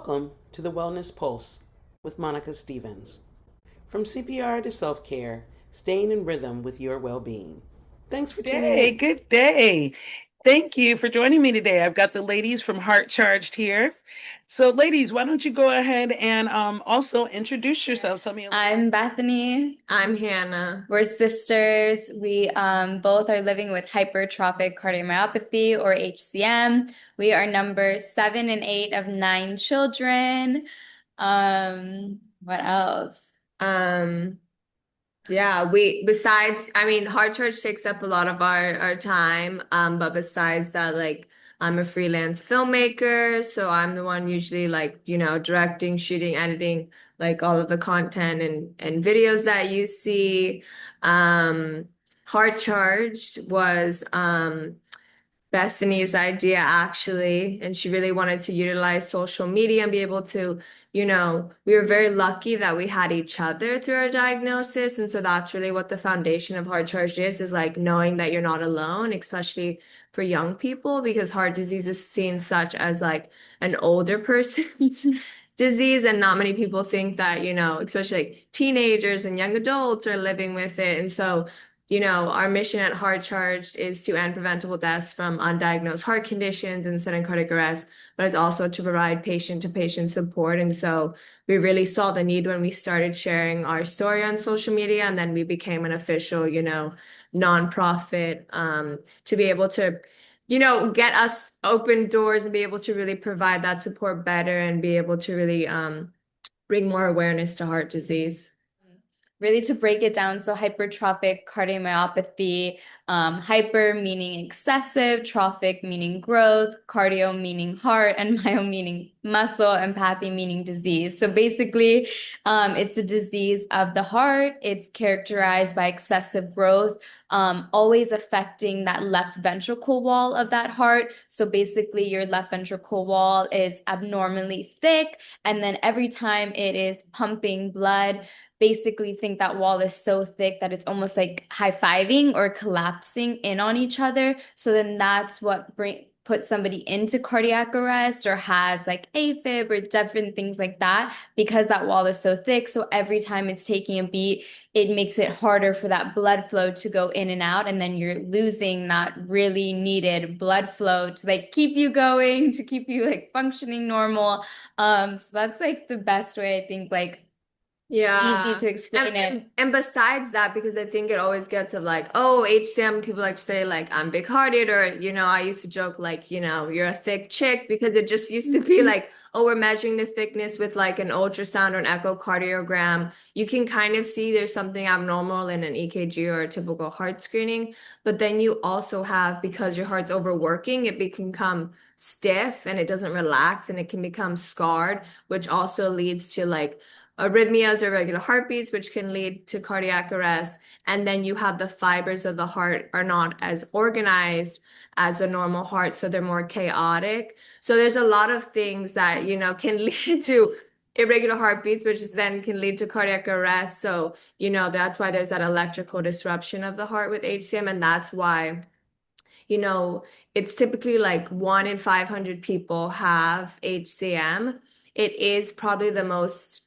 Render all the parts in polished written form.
Welcome to the Wellness Pulse with Monica Stevens. From CPR to self care, staying in rhythm with your well being. Thanks for tuning Day, in. good day. Thank you for joining me today. I've got the ladies from HeartCharged here. So, ladies, why don't you go ahead and also introduce yourselves? Tell me. I'm Bethany. I'm Hannah. We're sisters. We both are living with hypertrophic cardiomyopathy or HCM. We are number 7 and 8 of 9 children. What else? Um, yeah, we besides, I mean, Hard Church takes up a lot of our time. But besides that, like I'm a freelance filmmaker, so I'm the one usually like, directing, shooting, editing, like all of the content and videos that you see. Hard Charged was Bethany's idea actually, and she really wanted to utilize social media and be able to, we were very lucky that we had each other through our diagnosis. And so that's really what the foundation of Heart Charged is like knowing that you're not alone, especially for young people, because heart disease is seen such as like an older person's disease. And not many people think that, especially like teenagers and young adults are living with it. And so our mission at Heart Charged is to end preventable deaths from undiagnosed heart conditions and sudden cardiac arrest, but it's also to provide patient-to-patient support. And so we really saw the need when we started sharing our story on social media, and then we became an official, nonprofit, to be able to, get us open doors and be able to really provide that support better and be able to really bring more awareness to heart disease. Really to break it down, so hypertrophic cardiomyopathy, hyper meaning excessive, trophic meaning growth, cardio meaning heart, and myo meaning muscle, and pathy meaning disease. So basically, it's a disease of the heart. It's characterized by excessive growth, always affecting that left ventricle wall of that heart. So basically, your left ventricle wall is abnormally thick, and then every time it is pumping blood, basically think that wall is so thick that it's almost like high-fiving or collapsing in on each other. So then that's what puts somebody into cardiac arrest or has like AFib or different things like that, because that wall is so thick. So every time it's taking a beat, it makes it harder for that blood flow to go in and out. And then you're losing that really needed blood flow to like keep you going, to keep you like functioning normal. So that's like the best way I think, like Yeah. easy to explain it. And besides that, because I think it always gets of like, oh, HCM, people like to say like I'm big hearted, or I used to joke like, you're a thick chick, because it just used to be like, oh, we're measuring the thickness with like an ultrasound or an echocardiogram. You can kind of see there's something abnormal in an EKG or a typical heart screening. But then you also have, because your heart's overworking, it can become stiff and it doesn't relax and it can become scarred, which also leads to like arrhythmias or irregular heartbeats, which can lead to cardiac arrest. And then you have the fibers of the heart are not as organized as a normal heart, so they're more chaotic. So there's a lot of things that, can lead to irregular heartbeats, which then can lead to cardiac arrest. So, that's why there's that electrical disruption of the heart with HCM. And that's why it's typically like 1 in 500 people have HCM. It is probably the most,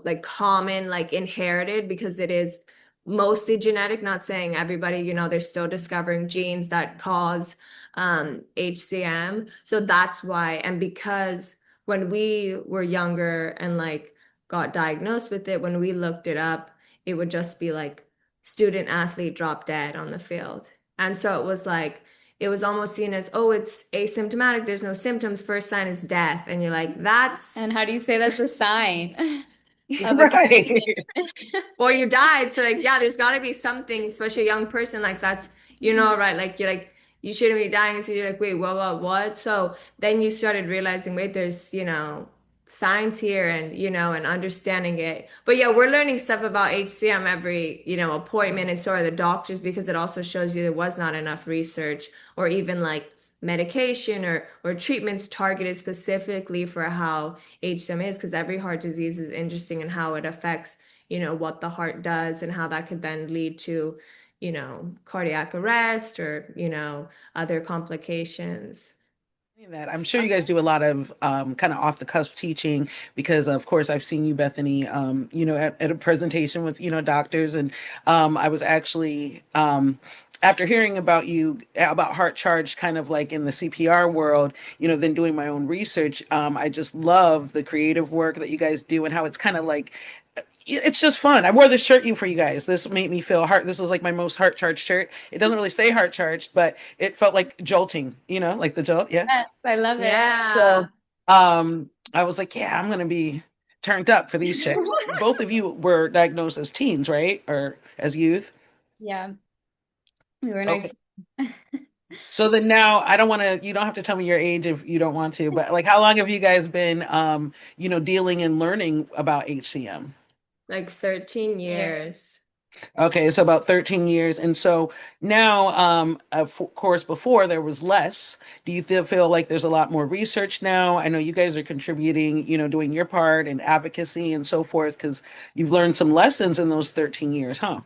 like common, like inherited, because it is mostly genetic. Not saying everybody, they're still discovering genes that cause HCM. So that's why. And because when we were younger and like got diagnosed with it, when we looked it up, it would just be like student athlete dropped dead on the field. And so it was like, it was almost seen as, oh, it's asymptomatic, there's no symptoms, first sign is death. And you're like, that's And how do you say that's a sign of a Right. or you died. So like, yeah, there's got to be something, especially a young person, like that's, right, like you're like, you shouldn't be dying. So you're like, wait, what? So then you started realizing, wait, there's, science here, and and understanding it. But yeah, we're learning stuff about HCM every appointment, and so are the doctors, because it also shows you there was not enough research or even like medication or treatments targeted specifically for how HCM is, because every heart disease is interesting in how it affects what the heart does and how that could then lead to cardiac arrest or other complications. That I'm sure you guys do a lot of kind of off the cuff teaching because of course I've seen you, Bethany, at a presentation with doctors, and I was actually after hearing about you about Heart Charged kind of like in the CPR world, then doing my own research. I just love the creative work that you guys do and how it's kind of like it's just fun. I wore this shirt for you guys. This made me feel heart. This was like my most heart charged shirt. It doesn't really say heart charged, but it felt like jolting, like the jolt. Yeah. Yes, I love it. Yeah. So, I was like, yeah, I'm gonna be turned up for these chicks. Both of you were diagnosed as teens, right? Or as youth? Yeah, we were in our Okay. So then now you don't have to tell me your age if you don't want to, but like how long have you guys been dealing and learning about HCM? Like 13 years. Okay, so about 13 years. And so now, of course, before there was less. Do you feel like there's a lot more research now? I know you guys are contributing, doing your part in advocacy and so forth, because you've learned some lessons in those 13 years, huh?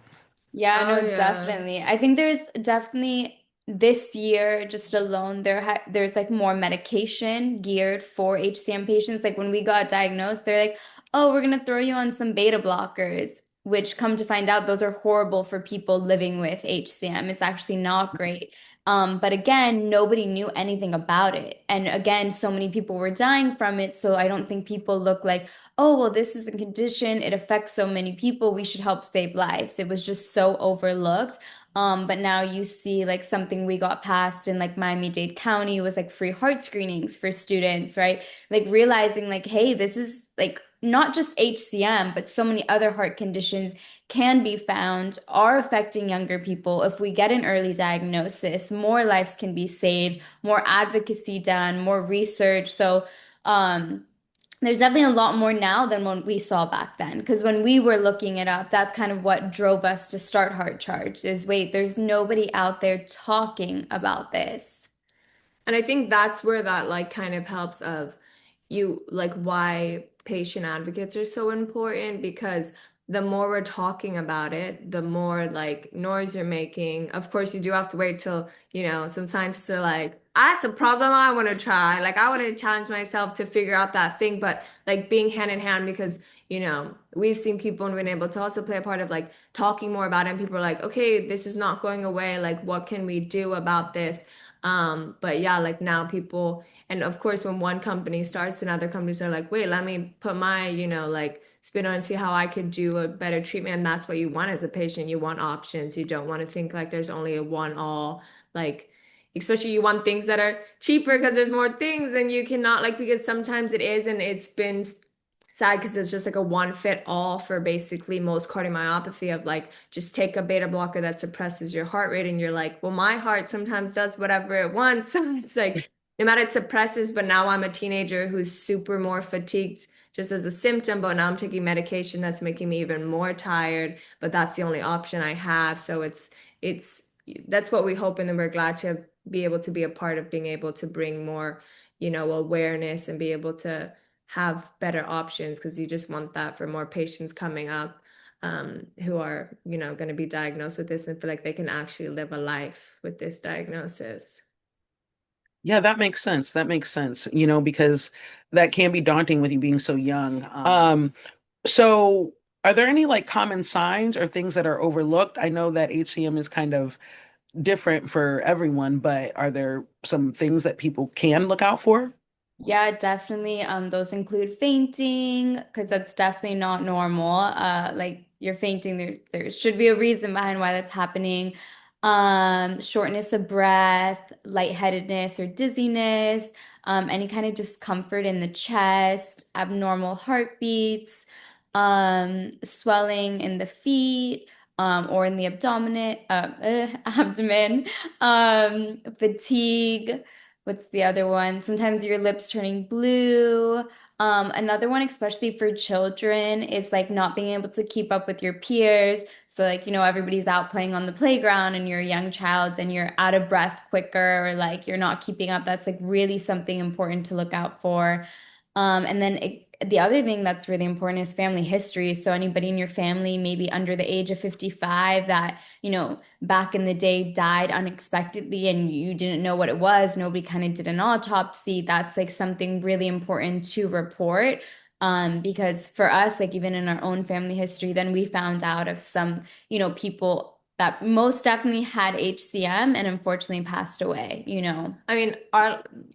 Yeah, Oh no, yeah. definitely. I think there's definitely this year just alone there's like more medication geared for HCM patients. Like when we got diagnosed, they're like, "Oh, we're gonna throw you on some beta blockers," which come to find out those are horrible for people living with HCM. It's actually not great. But again, nobody knew anything about it. And again, so many people were dying from it. So I don't think people look like, oh, well, this is a condition. It affects so many people. We should help save lives. It was just so overlooked. But now you see like something we got passed in like Miami-Dade County was like free heart screenings for students, right? Like realizing like, hey, this is like not just HCM, but so many other heart conditions can be found, are affecting younger people. If we get an early diagnosis, more lives can be saved, more advocacy done, more research. So, there's definitely a lot more now than when we saw back then. Because when we were looking it up, that's kind of what drove us to start Heart Charged is wait, there's nobody out there talking about this. And I think that's where that like kind of helps of you like why patient advocates are so important because the more we're talking about it, the more like noise you're making. Of course, you do have to wait till, some scientists are like, that's a problem I want to try. Like I want to challenge myself to figure out that thing, but like being hand in hand because, we've seen people and been able to also play a part of like talking more about it. And people are like, okay, this is not going away. Like, what can we do about this? But yeah, like now people, and of course, when one company starts and other companies are like, wait, let me put my, like spin on and see how I could do a better treatment. And that's what you want as a patient. You want options. You don't want to think like there's only a one all, like, especially you want things that are cheaper because there's more things and you cannot like, because sometimes it is, and it's been sad because it's just like a one fit all for basically most cardiomyopathy of like just take a beta blocker that suppresses your heart rate and you're like, well, my heart sometimes does whatever it wants. It's like no matter it suppresses, but now I'm a teenager who's super more fatigued just as a symptom, but now I'm taking medication that's making me even more tired, but that's the only option I have. So it's that's what we hope, and then we're glad to be able to be a part of being able to bring more, awareness and be able to have better options because you just want that for more patients coming up who are, going to be diagnosed with this and feel like they can actually live a life with this diagnosis. Yeah, that makes sense. That makes sense, because that can be daunting with you being so young. So are there any like common signs or things that are overlooked? I know that HCM is kind of different for everyone, but are there some things that people can look out for? Yeah, definitely. Those include fainting, because that's definitely not normal. Like you're fainting, there should be a reason behind why that's happening. Shortness of breath, lightheadedness or dizziness, any kind of discomfort in the chest, abnormal heartbeats, swelling in the feet, or in the abdomen, fatigue. What's the other one? Sometimes your lips turning blue. Another one, especially for children, is like not being able to keep up with your peers. So like, everybody's out playing on the playground and you're a young child and you're out of breath quicker or like you're not keeping up. That's like really something important to look out for. And then the other thing that's really important is family history. So anybody in your family, maybe under the age of 55, that, back in the day died unexpectedly and you didn't know what it was, nobody kind of did an autopsy, that's like something really important to report. Because for us, like even in our own family history, then we found out of some, people that most definitely had HCM and unfortunately passed away. I mean,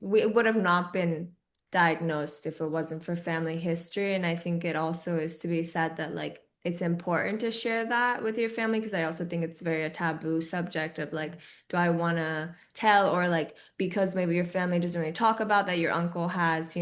we would have not been diagnosed if it wasn't for family history. And I think it also is to be said that like it's important to share that with your family, because I also think it's very a taboo subject of like, do I want to tell, or like because maybe your family doesn't really talk about that your uncle has,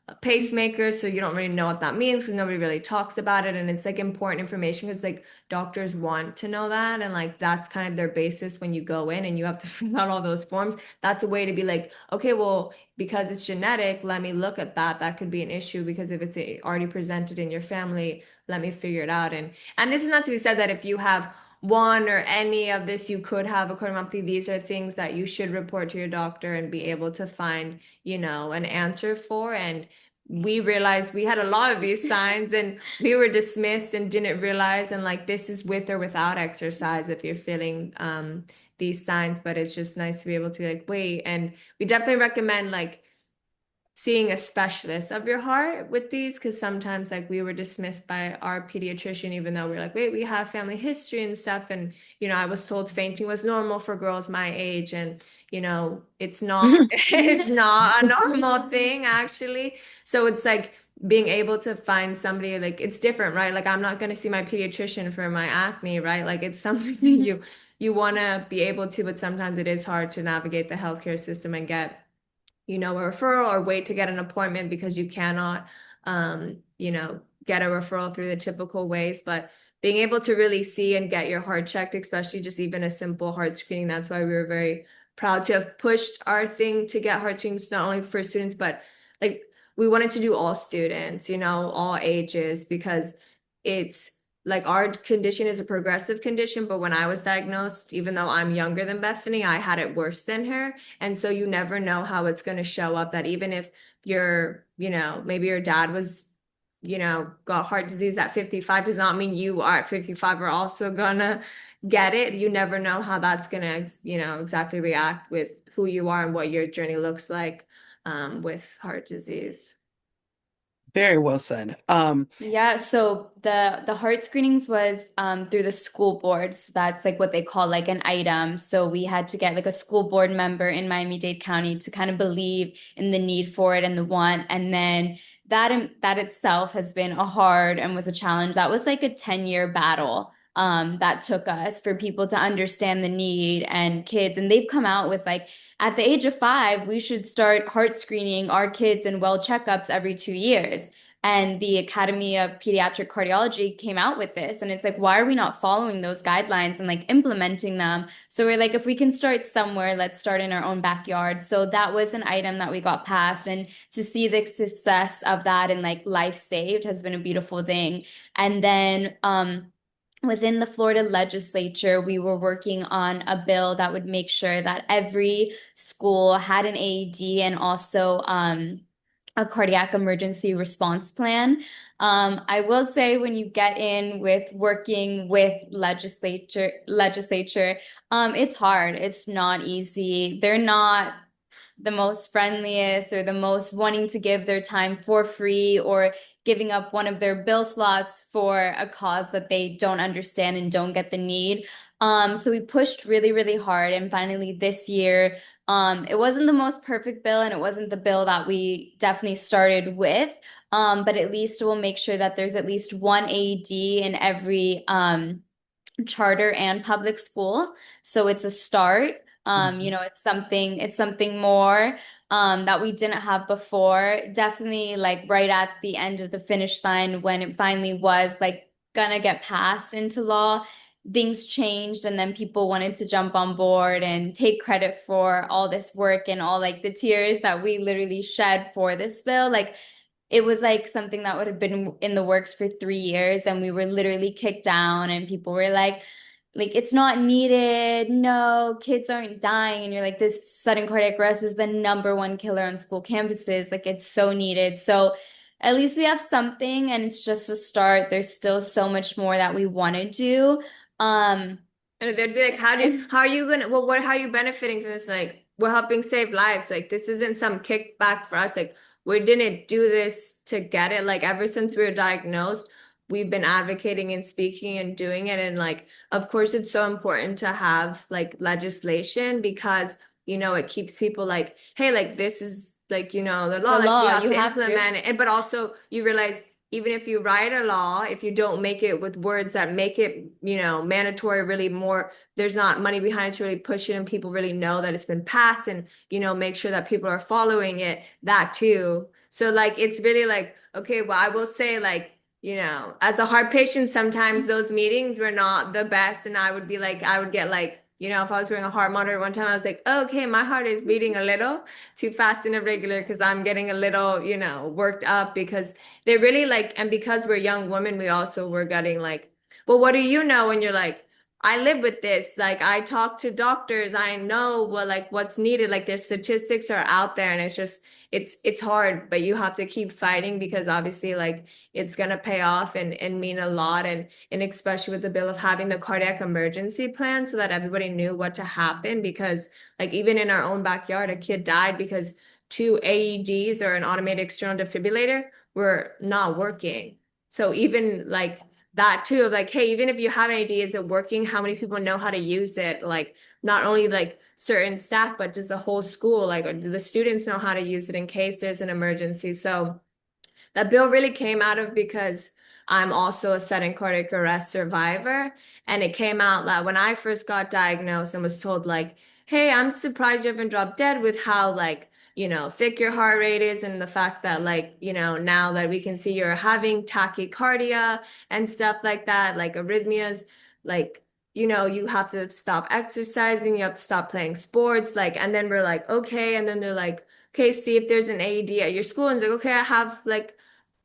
a pacemaker, so you don't really know what that means because nobody really talks about it. And it's like important information because like doctors want to know that, and like that's kind of their basis when you go in and you have to fill out all those forms. That's a way to be like, okay, well, because it's genetic, let me look at that. That could be an issue because if it's already presented in your family, let me figure it out. And this is not to be said that if you have one or any of this, you could have a cardiomyopathy. These are things that you should report to your doctor and be able to find, an answer for. And we realized we had a lot of these signs and we were dismissed and didn't realize. And like, this is with or without exercise if you're feeling these signs, but it's just nice to be able to be like, wait. And we definitely recommend like seeing a specialist of your heart with these, because sometimes like we were dismissed by our pediatrician even though we're like, wait, we have family history and stuff, and I was told fainting was normal for girls my age, and it's not it's not a normal thing actually. So it's like being able to find somebody, like it's different, right? Like I'm not going to see my pediatrician for my acne, right? Like it's something that you want to be able to, but sometimes it is hard to navigate the healthcare system and get a referral or wait to get an appointment because you cannot, get a referral through the typical ways. But being able to really see and get your heart checked, especially just even a simple heart screening, that's why we were very proud to have pushed our thing to get heart screenings, not only for students, but like we wanted to do all students, all ages, because it's like our condition is a progressive condition. But when I was diagnosed, even though I'm younger than Bethany, I had it worse than her. And so you never know how it's going to show up, that even if maybe your dad was, got heart disease at 55, does not mean you are at 55 are also gonna get it. You never know how that's gonna, exactly react with who you are and what your journey looks like with heart disease. Very well said. Yeah, so the heart screenings was through the school board. So that's like what they call like an item. So we had to get like a school board member in Miami-Dade County to kind of believe in the need for it and the want. And then that itself has been a hard and was a challenge. That was like a 10-year battle that took us for people to understand the need, and kids. And they've come out with like, at the age of 5, we should start heart screening our kids and well checkups every 2 years. And the Academy of Pediatric Cardiology came out with this. And it's like, why are we not following those guidelines and like implementing them? So we're like, if we can start somewhere, let's start in our own backyard. So that was an item that we got passed. And to see the success of that and like life saved has been a beautiful thing. And then within the Florida legislature, we were working on a bill that would make sure that every school had an AED and also a cardiac emergency response plan. I will say when you get in with working with legislature, it's hard. It's not easy. They're not the most friendliest or the most wanting to give their time for free or giving up one of their bill slots for a cause that they don't understand and don't get the need. So we pushed really, really hard. And finally this year, it wasn't the most perfect bill and it wasn't the bill that we definitely started with. But at least we'll make sure that there's at least one AED in every charter and public school. So it's a start. It's something more that we didn't have before. Definitely like right at the end of the finish line when it finally was like gonna get passed into law, things changed and then people wanted to jump on board and take credit for all this work and all like the tears that we literally shed for this bill. Like it was like something that would have been in the works for 3 years and we were literally kicked down and people were like it's not needed. No, kids aren't dying. And you're like, this sudden cardiac arrest is the #1 killer on school campuses. Like it's so needed. So at least we have something, and it's just a start. There's still so much more that we want to do. Um, And they'd be like, how are you gonna, well, how are you benefiting from this? Like, we're helping save lives. Like, this isn't some kickback for us. Like, we didn't do this to get it. Like, ever since we were diagnosed, we've been advocating and speaking and doing it. And like, of course, it's so important to have like legislation because, it keeps people like, hey, like, this is like, the it's law, a like, you law. have You to have to. implement it. But also, you realize even if you write a law, if you don't make it with words that make it, mandatory, really more, there's not money behind it to really push it and people really know that it's been passed and, make sure that people are following it, that too. So like, it's really like, okay, well, I will say like, as a heart patient, sometimes those meetings were not the best. And I would be like, I would get like, if I was wearing a heart monitor one time, I was like, oh, okay, my heart is beating a little too fast and irregular because I'm getting a little, worked up because they really like, and because we're young women, we also were getting like, well, what do you know? And you're like, I live with this. Like, I talk to doctors. I know what, like, what's needed. Like, their statistics are out there, and it's just, it's hard, but you have to keep fighting because obviously, like, it's gonna pay off and mean a lot, and especially with the bill of having the cardiac emergency plan, so that everybody knew what to happen. Because, like, even in our own backyard, a kid died because two AEDs or an automated external defibrillator were not working. So even like that too, of like, hey, even if you have an idea, is it working? How many people know how to use it? Like, not only like certain staff, but does the whole school, like, or do the students know how to use it in case there's an emergency? So that bill really came out of because I'm also a sudden cardiac arrest survivor. And it came out that when I first got diagnosed and was told, like, hey, I'm surprised you haven't dropped dead with how, like, thick your heart rate is, and the fact that, like, now that we can see you're having tachycardia and stuff like that, like arrhythmias, like, you have to stop exercising, you have to stop playing sports, like, and then we're like, okay. And then they're like, okay, see if there's an AED at your school. And it's like, okay, I have like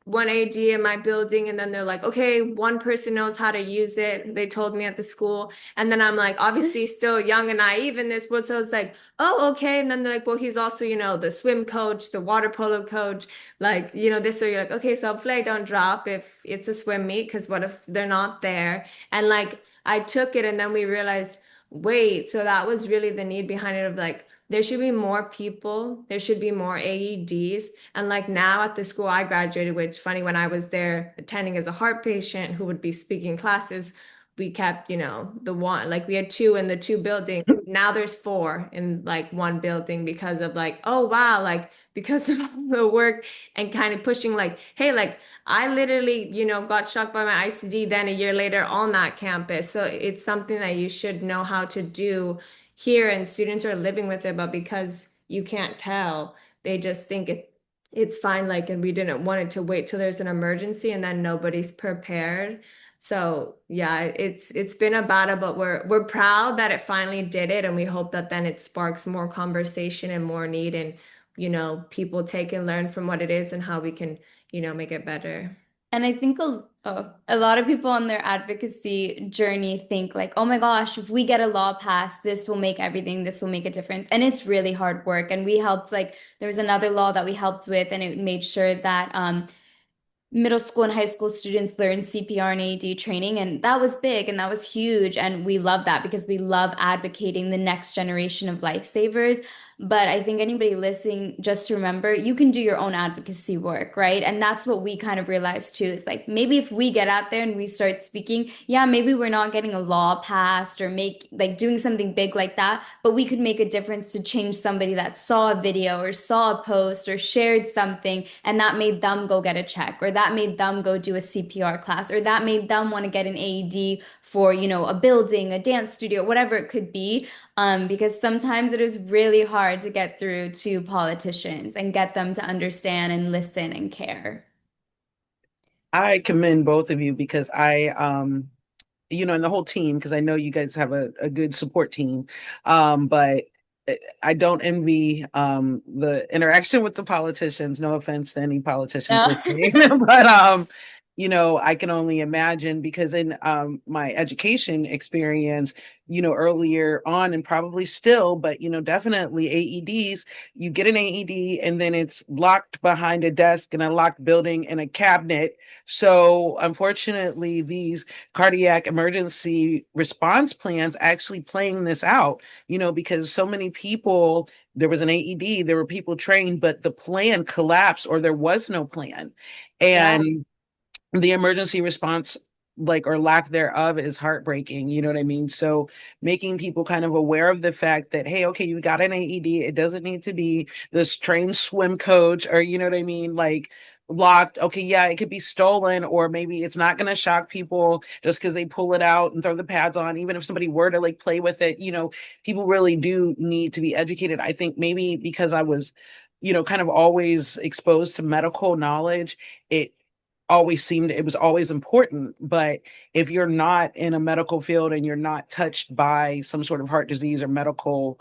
one AED in my building. And then they're like, okay, one person knows how to use it. They told me at the school. And then I'm like, obviously still young and naive in this world. So I was like, oh, okay. And then they're like, well, he's also, the swim coach, the water polo coach, like, this. So you're like, okay, so hopefully I don't drop if it's a swim meet, because what if they're not there? And like, I took it, and then we realized, wait, so that was really the need behind it, of like, there should be more people, there should be more AEDs. And like, now at the school I graduated, which funny, when I was there attending as a heart patient who would be speaking classes, we kept, the one, like, we had two in the two buildings. Now there's four in like one building because of like, oh wow, like, because of the work and kind of pushing, like, hey, like, I literally, got shocked by my ICD then a year later on that campus. So it's something that you should know how to do here, and students are living with it, but because you can't tell, they just think it's fine. Like, and we didn't want it to wait till there's an emergency and then nobody's prepared. So yeah, it's been a battle, but we're proud that it finally did it, and we hope that then it sparks more conversation and more need, and people take and learn from what it is and how we can make it better. And I think a lot of people on their advocacy journey think like, oh my gosh, if we get a law passed, this will make everything, this will make a difference. And it's really hard work. And we helped, like, there was another law that we helped with, and it made sure that middle school and high school students learn CPR and AED training. And that was big and that was huge. And we love that because we love advocating the next generation of lifesavers. But I think anybody listening, just to remember, you can do your own advocacy work, right? And that's what we kind of realized too. Is like, maybe if we get out there and we start speaking, yeah, maybe we're not getting a law passed or doing something big like that, but we could make a difference to change somebody that saw a video or saw a post or shared something, and that made them go get a check, or that made them go do a CPR class, or that made them want to get an AED for, a building, a dance studio, whatever it could be. Because sometimes it is really hard to get through to politicians and get them to understand and listen and care. I commend both of you because and the whole team, because I know you guys have a good support team. But I don't envy the interaction with the politicians. No offense to any politicians No. listening, but I can only imagine because in my education experience, earlier on and probably still, but definitely AEDs, you get an AED and then it's locked behind a desk in a locked building in a cabinet. So unfortunately, these cardiac emergency response plans actually playing this out, because so many people, there was an AED, there were people trained, but the plan collapsed or there was no plan. Yeah. And the emergency response, like, or lack thereof, is heartbreaking. You know what I mean? So making people kind of aware of the fact that, hey, okay, you got an AED, it doesn't need to be this trained swim coach, or you know what I mean, like, locked. Okay, yeah, it could be stolen, or maybe it's not going to shock people just because they pull it out and throw the pads on. Even if somebody were to like play with it, people really do need to be educated. I think maybe because I was kind of always exposed to medical knowledge, it it was always important. But if you're not in a medical field and you're not touched by some sort of heart disease or medical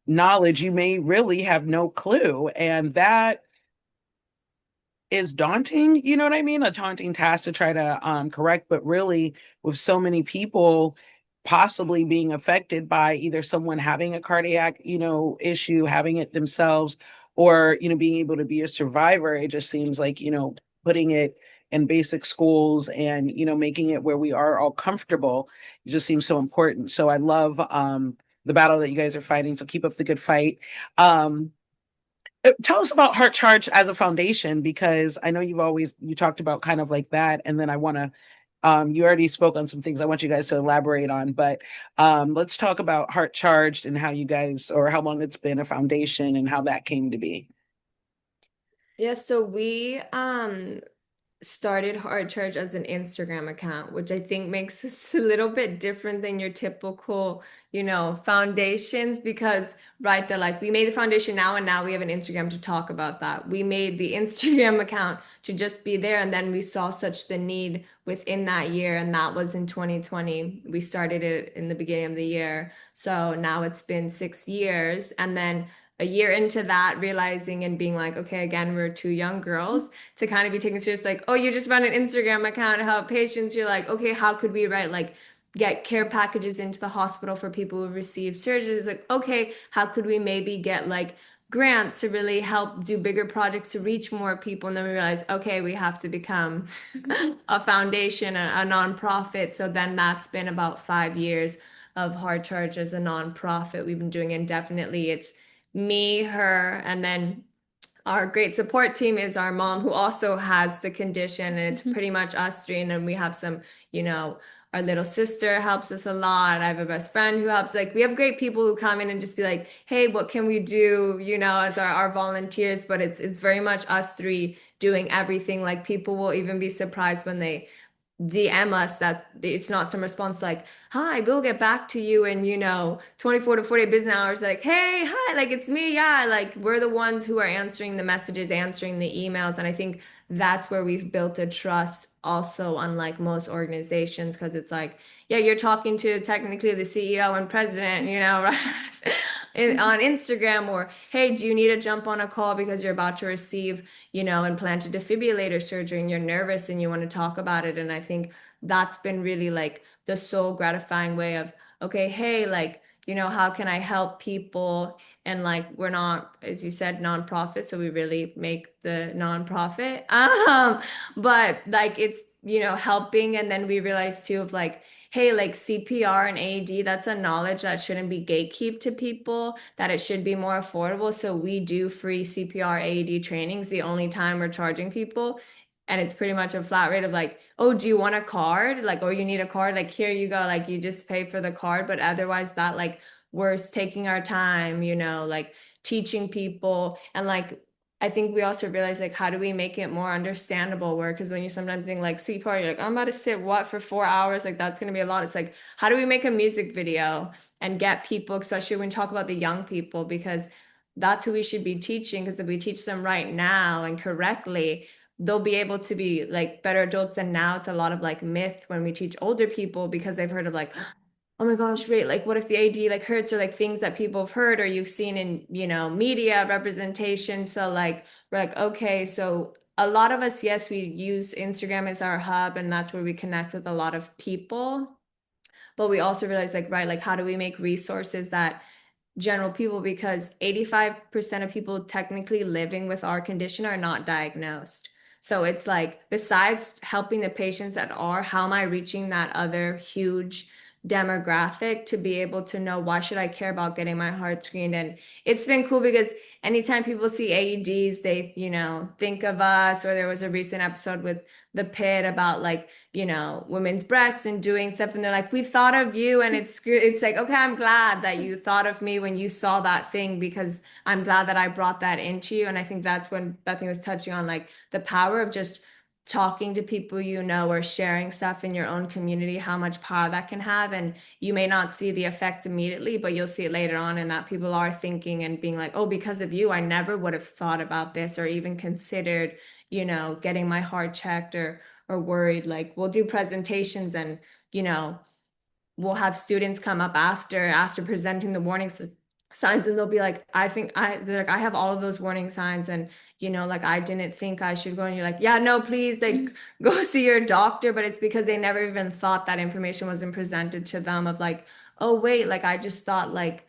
knowledge, you may really have no clue. And that is daunting, you know what I mean? A daunting task to try to correct, but really with so many people possibly being affected by either someone having a cardiac, issue, having it themselves, or, being able to be a survivor, it just seems like, putting it in basic schools and, making it where we are all comfortable, it just seems so important. So I love the battle that you guys are fighting. So keep up the good fight. Tell us about HeartCharged as a foundation, because I know you talked about kind of like that, and then I want to you already spoke on some things I want you guys to elaborate on, but let's talk about HeartCharged and how you guys, or how long it's been a foundation and how that came to be. Yeah, so we started HeartCharge as an Instagram account, which I think makes us a little bit different than your typical, foundations, because right, they're like, we made the foundation now and now we have an Instagram to talk about that. We made the Instagram account to just be there, and then we saw such the need within that year, and that was in 2020. We started it in the beginning of the year. So now it's been 6 years, and then a year into that, realizing and being like, okay, again, we're two young girls to kind of be taken serious, like, oh, you just run an Instagram account to help patients. You're like, okay, how could we write, like, get care packages into the hospital for people who receive surgeries? Like, okay, how could we maybe get like grants to really help do bigger projects to reach more people? And then we realized, okay, we have to become a foundation, a nonprofit. So then that's been about 5 years of HeartCharge as a nonprofit. We've been doing indefinitely. It's me, her, and then our great support team is our mom, who also has the condition, and it's pretty much us three. And then we have some, our little sister helps us a lot. I have a best friend who helps. Like, we have great people who come in and just be like, hey, what can we do, as our volunteers. But it's very much us three doing everything. Like, people will even be surprised when they DM us that it's not some response like, hi, we'll get back to you in, 24 to 48 business hours. Like, hey, hi, like, it's me. Yeah. Like, we're the ones who are answering the messages, answering the emails. And I think that's where we've built a trust also, unlike most organizations, because it's like, yeah, you're talking to technically the CEO and president, on Instagram, or, hey, do you need to jump on a call because you're about to receive, implanted defibrillator surgery and you're nervous and you want to talk about it? And I think that's been really like the soul gratifying way of, okay, hey, like, how can I help people? And like, we're not, as you said, nonprofit, so we really make the nonprofit. But like, it's, helping. And then we realized too of like, hey, like CPR and AED, that's a knowledge that shouldn't be gatekept to people, that it should be more affordable. So we do free CPR AED trainings. The only time we're charging people, and it's pretty much a flat rate of like, oh, do you want a card? Like, or you need a card? Like, here you go. Like, you just pay for the card. But otherwise, that like, we're taking our time, like teaching people. And like, I think we also realize like, how do we make it more understandable? Where, because when you sometimes think like CPR, you're like, I'm about to sit what for 4 hours? Like, that's going to be a lot. It's like, how do we make a music video and get people, especially when we talk about the young people, because that's who we should be teaching. Because if we teach them right now and correctly, they'll be able to be like better adults. And now it's a lot of like myth when we teach older people, because they've heard of like, oh my gosh, right, like what if the AD like hurts, or like things that people have heard or you've seen in, media representation. So like, we're like, okay, so a lot of us, yes, we use Instagram as our hub and that's where we connect with a lot of people. But we also realize like, right, like how do we make resources that general people, because 85% of people technically living with our condition are not diagnosed. So it's like, besides helping the patients that are, how am I reaching that other huge demographic to be able to know why should I care about getting my heart screened? And it's been cool because anytime people see AEDs, they, think of us. Or there was a recent episode with the Pit about like, women's breasts and doing stuff. And they're like, we thought of you. And it's like, okay, I'm glad that you thought of me when you saw that thing, because I'm glad that I brought that into you. And I think that's when Bethany was touching on like the power of just talking to people or sharing stuff in your own community, how much power that can have. And you may not see the effect immediately, but you'll see it later on, and that people are thinking and being like, oh, because of you, I never would have thought about this or even considered, getting my heart checked or worried. Like we'll do presentations and, we'll have students come up after presenting the warning signs, and they'll be like, they're like, I have all of those warning signs, and like I didn't think I should go. And you're like, yeah, no, please, like go see your doctor. But it's because they never even thought that information wasn't presented to them of like, oh wait, like I just thought like,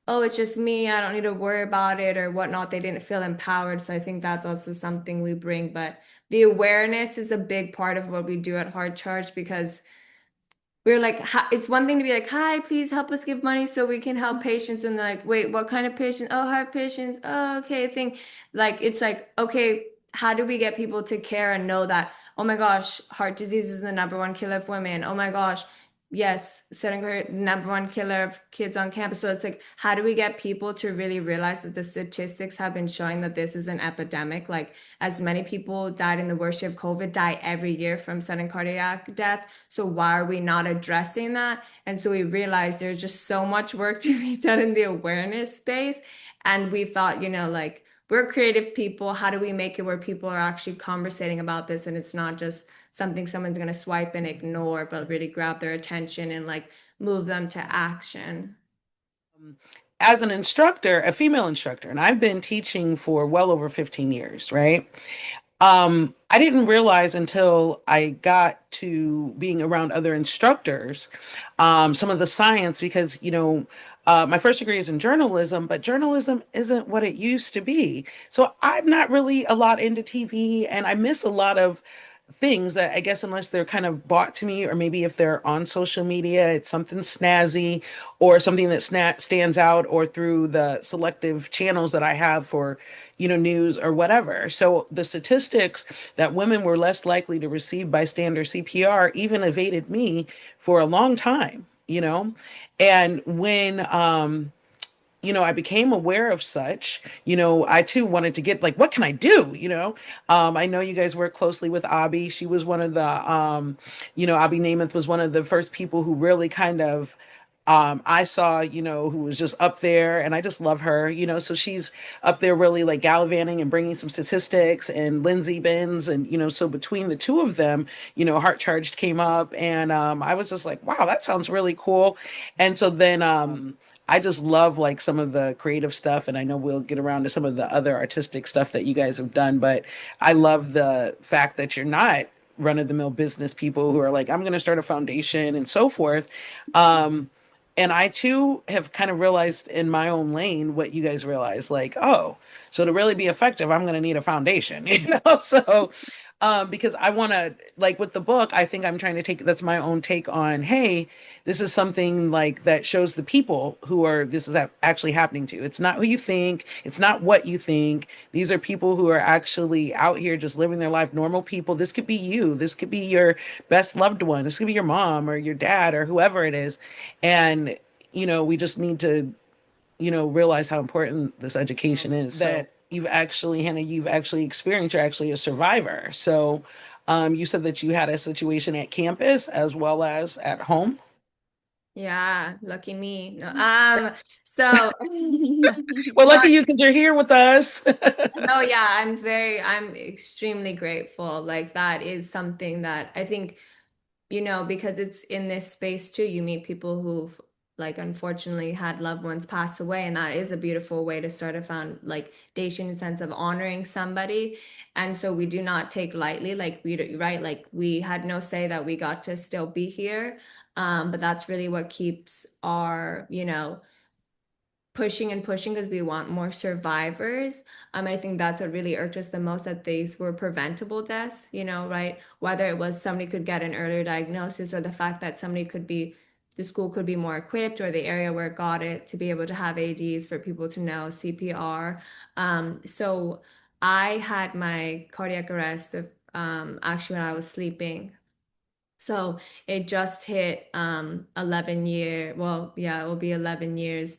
oh, it's just me, I don't need to worry about it or whatnot. They didn't feel empowered. So I think that's also something we bring. But the awareness is a big part of what we do at HeartCharged, because we're like, it's one thing to be like, hi, please help us give money so we can help patients. And they're like, wait, what kind of patient? Oh, heart patients. Oh, okay. Thing. Like, it's like, okay, how do we get people to care and know that, oh my gosh, heart disease is the number one killer of women. Oh my gosh, yes, sedentary, number one killer of kids on campus. So it's like, how do we get people to really realize that the statistics have been showing that this is an epidemic? Like, as many people died in the worst year of COVID, die every year from sudden cardiac death. So why are we not addressing that? And so we realized there's just so much work to be done in the awareness space. And we thought, like, we're creative people. How do we make it where people are actually conversating about this, and it's not just something someone's going to swipe and ignore, but really grab their attention and like move them to action? As an instructor, a female instructor, and I've been teaching for well over 15 years, right? I didn't realize until I got to being around other instructors, some of the science, because, my first degree is in journalism, but journalism isn't what it used to be. So I'm not really a lot into TV, and I miss a lot of things that I guess unless they're kind of bought to me, or maybe if they're on social media, it's something snazzy or something that stands out, or through the selective channels that I have for, news or whatever. So the statistics that women were less likely to receive bystander CPR even evaded me for a long time, and when I became aware of such, I too wanted to get like, what can I do? I know you guys work closely with Abby. She was one of the, Abby Namath was one of the first people who really kind of, I saw, who was just up there, and I just love her, so she's up there really like gallivanting and bringing some statistics, and Lindsay Benz. And, so between the two of them, HeartCharged came up, and I was just like, wow, that sounds really cool. And so then, I just love like some of the creative stuff, and I know we'll get around to some of the other artistic stuff that you guys have done, but I love the fact that you're not run-of-the-mill business people who are like, I'm going to start a foundation and so forth. And I too have kind of realized in my own lane what you guys realize, like, oh, so to really be effective, I'm going to need a foundation, So, because I want to, like with the book, I think I'm trying to that's my own take on, hey, this is something like that shows the people who are, this is actually happening to. It's not who you think. It's not what you think. These are people who are actually out here just living their life, normal people. This could be you. This could be your best loved one. This could be your mom or your dad or whoever it is. And, we just need to, realize how important this education is. That you've actually, Hannah, you've actually experienced, you're actually a survivor. So you said that you had a situation at campus as well as at home. Yeah, lucky me. No, so Well, no, lucky you because you're here with us. no, yeah, I'm extremely grateful. Like that is something that I think, because it's in this space too, you meet people who've like unfortunately had loved ones pass away, and that is a beautiful way to start a foundation in sense of honoring somebody. And so we do not take lightly, like right, like we had no say that we got to still be here. But that's really what keeps our, pushing and pushing, because we want more survivors. I think that's what really irked us the most, that these were preventable deaths, right? Whether it was somebody could get an earlier diagnosis, or the fact that the school could be more equipped, or the area where it got it to be able to have ADs for people to know CPR. So I had my cardiac arrest actually when I was sleeping. So it just hit 11 year, well, yeah, it will be 11 years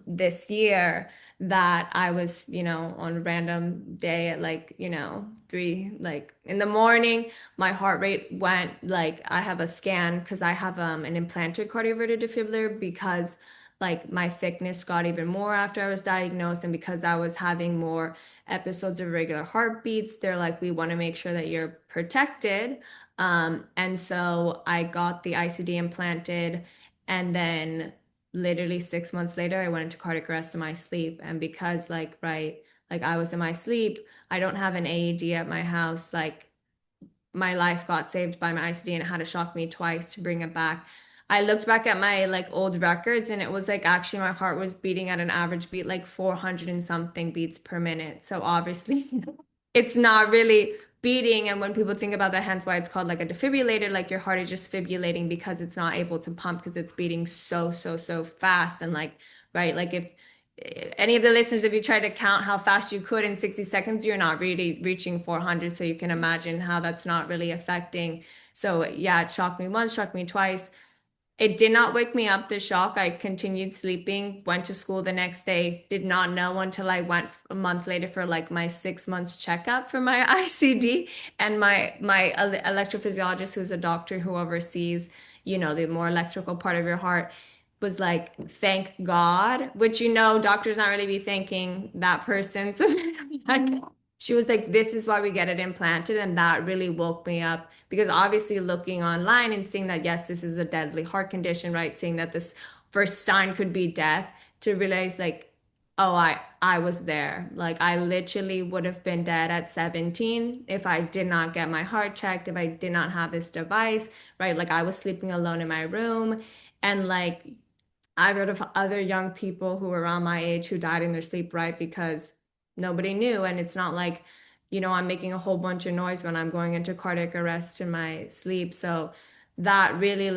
this year, that I was, on a random day at 3, like in the morning, my heart rate went, like I have a scan because I have an implanted cardioverter defibrillator, because like my thickness got even more after I was diagnosed, and because I was having more episodes of irregular heartbeats, they're like, we want to make sure that you're protected. And so I got the ICD implanted, and then literally 6 months later, I went into cardiac arrest in my sleep. And because right, like I was in my sleep, I don't have an AED at my house. Like my life got saved by my ICD, and it had to shock me twice to bring it back. I looked back at my old records, and it was like actually my heart was beating at an average beat like 400 and something beats per minute. So obviously it's not really beating. And when people think about that, hence why it's called like a defibrillator, like your heart is just fibrillating because it's not able to pump, because it's beating so fast. And right, like if any of the listeners, if you try to count how fast you could in 60 seconds, you're not really reaching 400. So you can imagine how that's not really affecting. So yeah, it shocked me once, shocked me twice. It did not wake me up, the shock. I continued sleeping, went to school the next day, did not know until I went a month later for like my 6 months checkup for my ICD. And my electrophysiologist, who's a doctor who oversees, the more electrical part of your heart, was like, thank God, which, doctors not really be thanking that person. So like, she was like, this is why we get it implanted. And that really woke me up, because obviously looking online and seeing that, yes, this is a deadly heart condition, right? Seeing that this first sign could be death, to realize like, oh, I was there. Like I literally would have been dead at 17 if I did not get my heart checked, if I did not have this device, right? Like I was sleeping alone in my room. And like, I read of other young people who were around my age who died in their sleep, right? Because nobody knew. And it's not like, I'm making a whole bunch of noise when I'm going into cardiac arrest in my sleep. So that really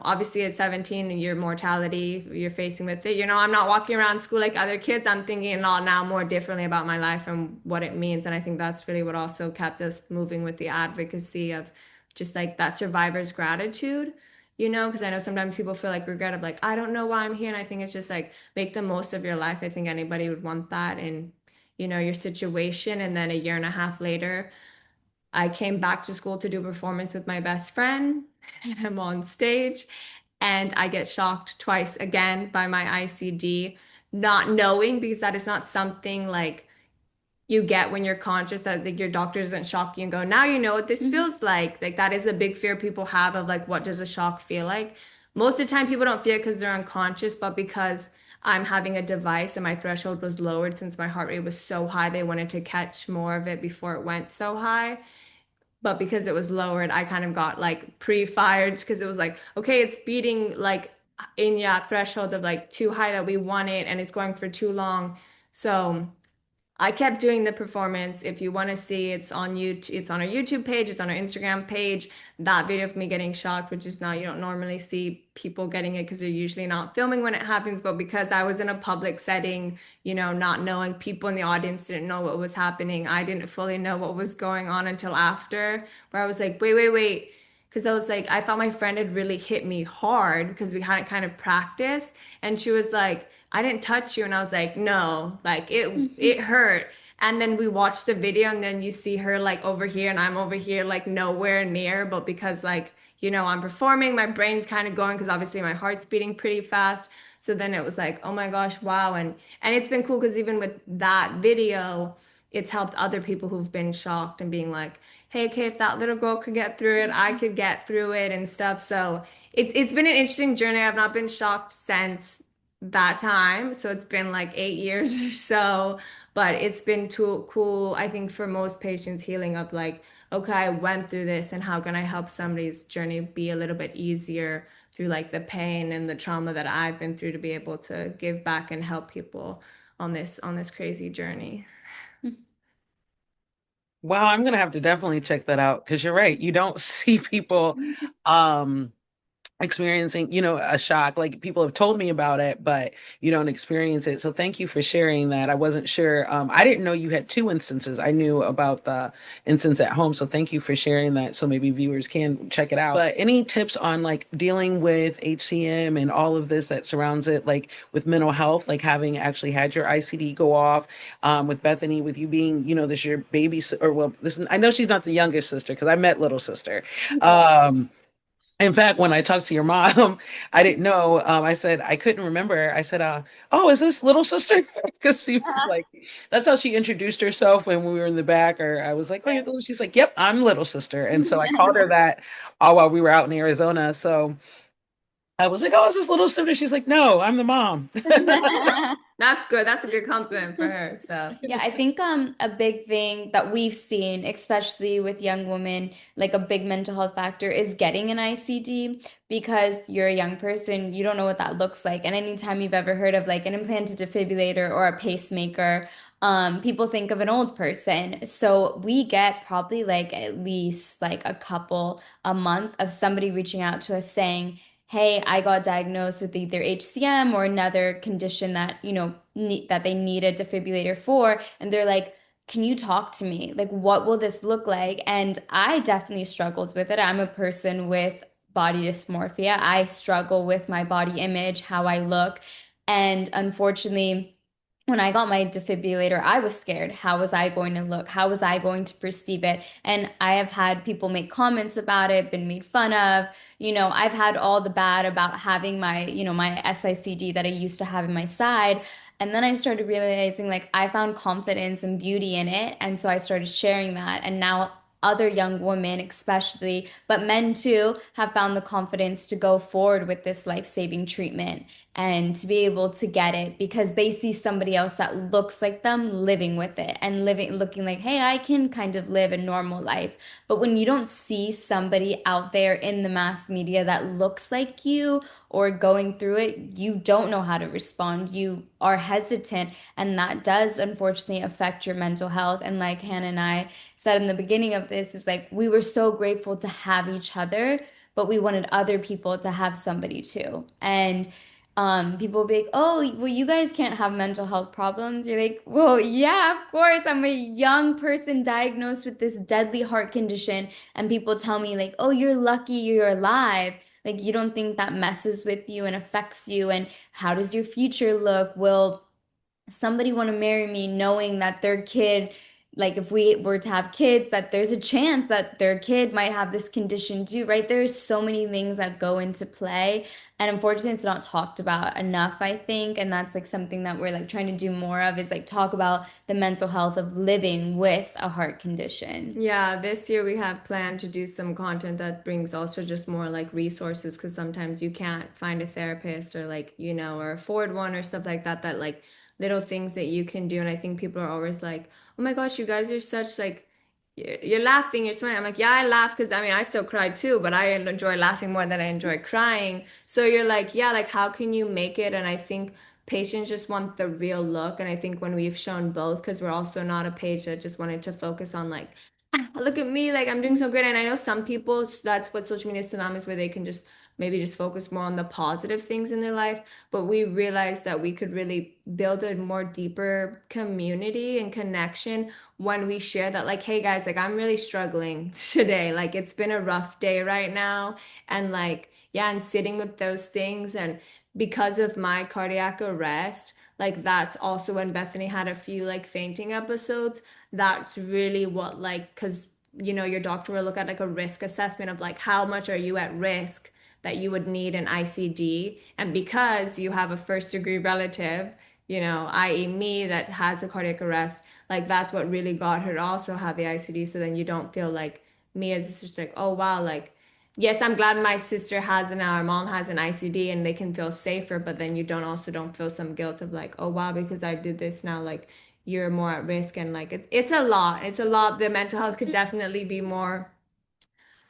obviously at 17, your mortality you're facing with it, I'm not walking around school like other kids. I'm thinking a lot now more differently about my life and what it means. And I think that's really what also kept us moving with the advocacy of just like that survivor's gratitude. Because I know sometimes people feel like regret of like, I don't know why I'm here. And I think it's just like, make the most of your life. I think anybody would want that in, your situation. And then a year and a half later, I came back to school to do a performance with my best friend. I'm on stage and I get shocked twice again by my ICD, not knowing, because that is not something like you get when you're conscious, that like your doctor doesn't shock you and go, now you know what this feels like. Like that is a big fear people have of like, what does a shock feel like? Most of the time people don't feel it because they're unconscious, but because I'm having a device and my threshold was lowered since my heart rate was so high, they wanted to catch more of it before it went so high. But because it was lowered, I kind of got like pre-fired, because it was like, okay, it's beating like in threshold of like too high that we want it, and it's going for too long. So I kept doing the performance. If you want to see, it's on YouTube, it's on our YouTube page, it's on our Instagram page. That video of me getting shocked, which is not, you don't normally see people getting it because they're usually not filming when it happens. But because I was in a public setting, not knowing, people in the audience didn't know what was happening. I didn't fully know what was going on until after, where I was like, wait. Because I was like, I thought my friend had really hit me hard because we hadn't kind of practiced. And she was like, I didn't touch you. And I was like, no, like it hurt. And then we watched the video, and then you see her like over here and I'm over here, like nowhere near. But because like, I'm performing, my brain's kind of going, because obviously my heart's beating pretty fast. So then it was like, oh my gosh, wow. And it's been cool because even with that video, it's helped other people who've been shocked and being like, hey, okay, if that little girl could get through it, I could get through it and stuff. So it's been an interesting journey. I've not been shocked since that time. So it's been like 8 years or so, but it's been too cool, I think, for most patients healing up like, okay, I went through this and how can I help somebody's journey be a little bit easier through like the pain and the trauma that I've been through to be able to give back and help people on this crazy journey. Wow, I'm gonna have to definitely check that out because you're right. You don't see people um experiencing, a shock. Like people have told me about it, but you don't experience it. So thank you for sharing that. I wasn't sure. I didn't know you had two instances. I knew about the instance at home. So thank you for sharing that. So maybe viewers can check it out. But any tips on like dealing with HCM and all of this that surrounds it, like with mental health, like having actually had your ICD go off, with Bethany, with you being, this your baby, or well, listen, I know she's not the youngest sister because I met little sister. In fact, when I talked to your mom, I didn't know. I said I couldn't remember. I said, "Oh, is this little sister?" Because she was like, that's how she introduced herself when we were in the back. Or I was like, "Oh, you're little." She's like, "Yep, I'm little sister." And so I called her that all while we were out in Arizona. So I was like, "Oh, is this little sister?" She's like, "No, I'm the mom." That's good. That's a good compliment for her. So, Yeah, I think a big thing that we've seen, especially with young women, like a big mental health factor is getting an ICD because you're a young person, you don't know what that looks like. And anytime you've ever heard of like an implanted defibrillator or a pacemaker, people think of an old person. So we get probably like at least like a couple a month of somebody reaching out to us saying, hey, I got diagnosed with either HCM or another condition that, that they need a defibrillator for. And they're like, can you talk to me? Like, what will this look like? And I definitely struggled with it. I'm a person with body dysmorphia. I struggle with my body image, how I look. And unfortunately, when I got my defibrillator, I was scared. How was I going to look? How was I going to perceive it? And I have had people make comments about it, been made fun of. I've had all the bad about having my, my SICD that I used to have in my side. And then I started realizing like I found confidence and beauty in it. And so I started sharing that. And now other young women, especially, but men too, have found the confidence to go forward with this life-saving treatment and to be able to get it because they see somebody else that looks like them living with it and looking like, hey, I can kind of live a normal life. But when you don't see somebody out there in the mass media that looks like you or going through it, you don't know how to respond. You are hesitant, and that does unfortunately affect your mental health. And like Hannah and I said in the beginning of this, is like we were so grateful to have each other, but we wanted other people to have somebody too. And people will be like, oh, well, you guys can't have mental health problems. You're like, well, yeah, of course. I'm a young person diagnosed with this deadly heart condition. And people tell me, like, oh, you're lucky you're alive. Like, you don't think that messes with you and affects you. And how does your future look? Will somebody want to marry me knowing that their kid, like if we were to have kids, that there's a chance that their kid might have this condition too, right? There's so many things that go into play. And unfortunately, it's not talked about enough, I think. And that's like something that we're like trying to do more of is like talk about the mental health of living with a heart condition. yeah, this year we have planned to do some content that brings also just more like resources because sometimes you can't find a therapist or like, or afford one or stuff like that, that like little things that you can do. And I think people are always like, oh my gosh, you guys are such like, you're laughing, you're smiling. I'm like, yeah, I laugh because I mean, I still cry too, but I enjoy laughing more than I enjoy crying. So you're like, yeah, like how can you make it? And I think patients just want the real look. And I think when we've shown both, because we're also not a page that just wanted to focus on like, look at me, like I'm doing so great. And I know some people, that's what social media is to them, is where they can just maybe just focus more on the positive things in their life. But we realized that we could really build a more deeper community and connection when we share that, like, hey guys, like I'm really struggling today. Like it's been a rough day right now. And like, yeah, and sitting with those things. And because of my cardiac arrest, like that's also when Bethany had a few like fainting episodes. That's really what like, because your doctor will look at like a risk assessment of like how much are you at risk that you would need an ICD. And because you have a first degree relative i.e. me that has a cardiac arrest, like that's what really got her to also have the ICD. So then you don't feel like me as a sister, like, oh wow, like, yes, I'm glad my sister has it now, our mom has an ICD and they can feel safer, but then you don't feel some guilt of like, oh wow, because I did this now, like you're more at risk. And like it's a lot. It's a lot. The mental health could definitely be more,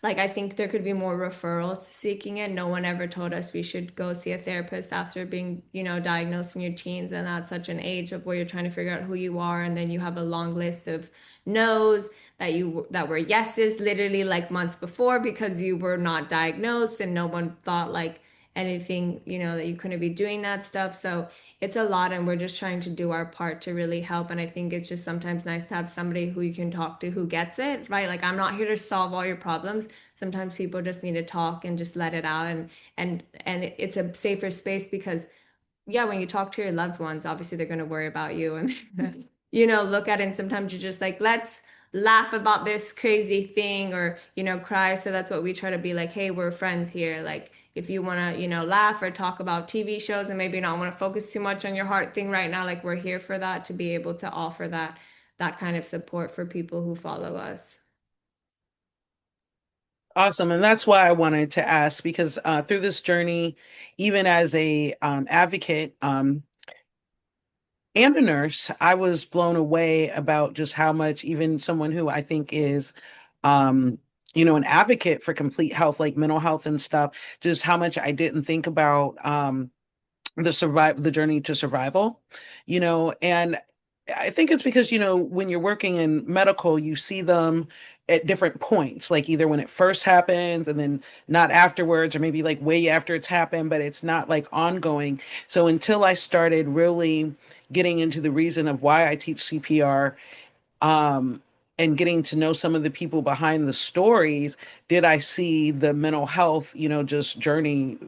like, I think there could be more referrals to seeking it. No one ever told us we should go see a therapist after being, diagnosed in your teens. And that's such an age of where you're trying to figure out who you are. And then you have a long list of no's that were yeses literally like months before because you were not diagnosed and no one thought like anything, that you couldn't be doing that stuff. So it's a lot, and we're just trying to do our part to really help. And I think it's just sometimes nice to have somebody who you can talk to who gets it, right? Like, I'm not here to solve all your problems. Sometimes people just need to talk and just let it out, and it's a safer space because, yeah, when you talk to your loved ones, obviously they're going to worry about you and look at it, and sometimes you're just like, let's laugh about this crazy thing, or cry. So that's what we try to be like, hey, we're friends here. Like, if you want to laugh or talk about TV shows and maybe not want to focus too much on your heart thing right now, like, we're here for that, to be able to offer that kind of support for people who follow us. Awesome. And that's why I wanted to ask, because through this journey, even as a advocate and a nurse, I was blown away about just how much even someone who I think is, um, an advocate for complete health, like mental health and stuff, just how much I didn't think about the journey to survival, and I think it's because, when you're working in medical, you see them at different points, like either when it first happens and then not afterwards, or maybe like way after it's happened, but it's not like ongoing. So until I started really getting into the reason of why I teach CPR, um, and getting to know some of the people behind the stories, did I see the mental health, just journey.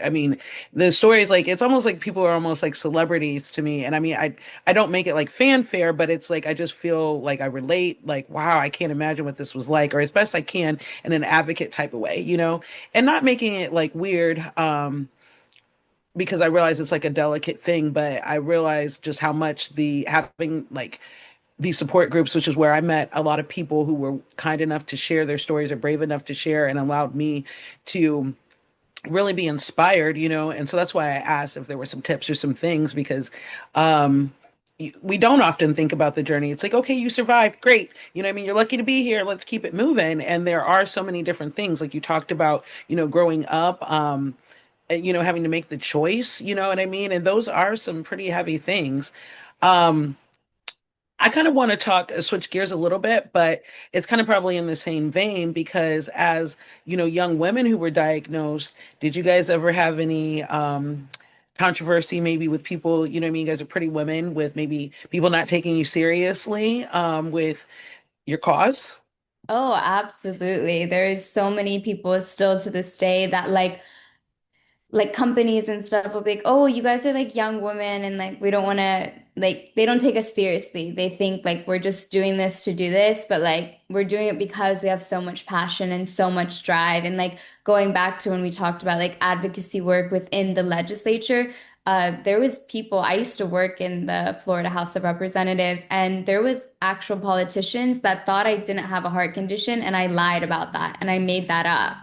I mean, the story is like, it's almost like people are almost like celebrities to me. And I mean, I don't make it like fanfare, but it's like I just feel like I relate, like, wow, I can't imagine what this was like, or as best I can in an advocate type of way, and not making it like weird, because I realize it's like a delicate thing, but I realize just how much the having like these support groups, which is where I met a lot of people who were kind enough to share their stories or brave enough to share, and allowed me to really be inspired, and so that's why I asked if there were some tips or some things, because we don't often think about the journey. It's like, okay, you survived, great, what I mean, you're lucky to be here, let's keep it moving. And there are so many different things, like you talked about, growing up, and, having to make the choice, what I mean, and those are some pretty heavy things. um I kind of want to switch gears a little bit, but it's kind of probably in the same vein, because as, young women who were diagnosed, did you guys ever have any controversy maybe with people, what I mean, you guys are pretty women, with maybe people not taking you seriously with your cause? Oh, absolutely. There is so many people still to this day that like companies and stuff will be like, oh, you guys are like young women and like we don't want to, like they don't take us seriously. They think like we're just doing this to do this, but like we're doing it because we have so much passion and so much drive. And like going back to when we talked about like advocacy work within the legislature, there was people, I used to work in the Florida House of Representatives, and there was actual politicians that thought I didn't have a heart condition, and I lied about that and I made that up.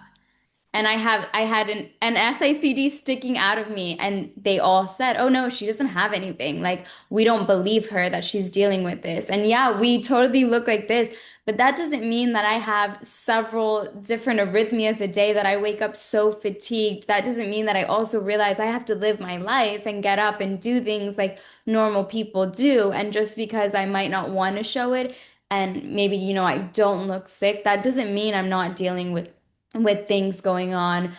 And I had an SICD sticking out of me, and they all said, "Oh no, she doesn't have anything. Like we don't believe her that she's dealing with this." And yeah, we totally look like this, but that doesn't mean that I have several different arrhythmias a day, that I wake up so fatigued. That doesn't mean that I also realize I have to live my life and get up and do things like normal people do. And just because I might not want to show it, and maybe, I don't look sick, that doesn't mean I'm not dealing with things going on.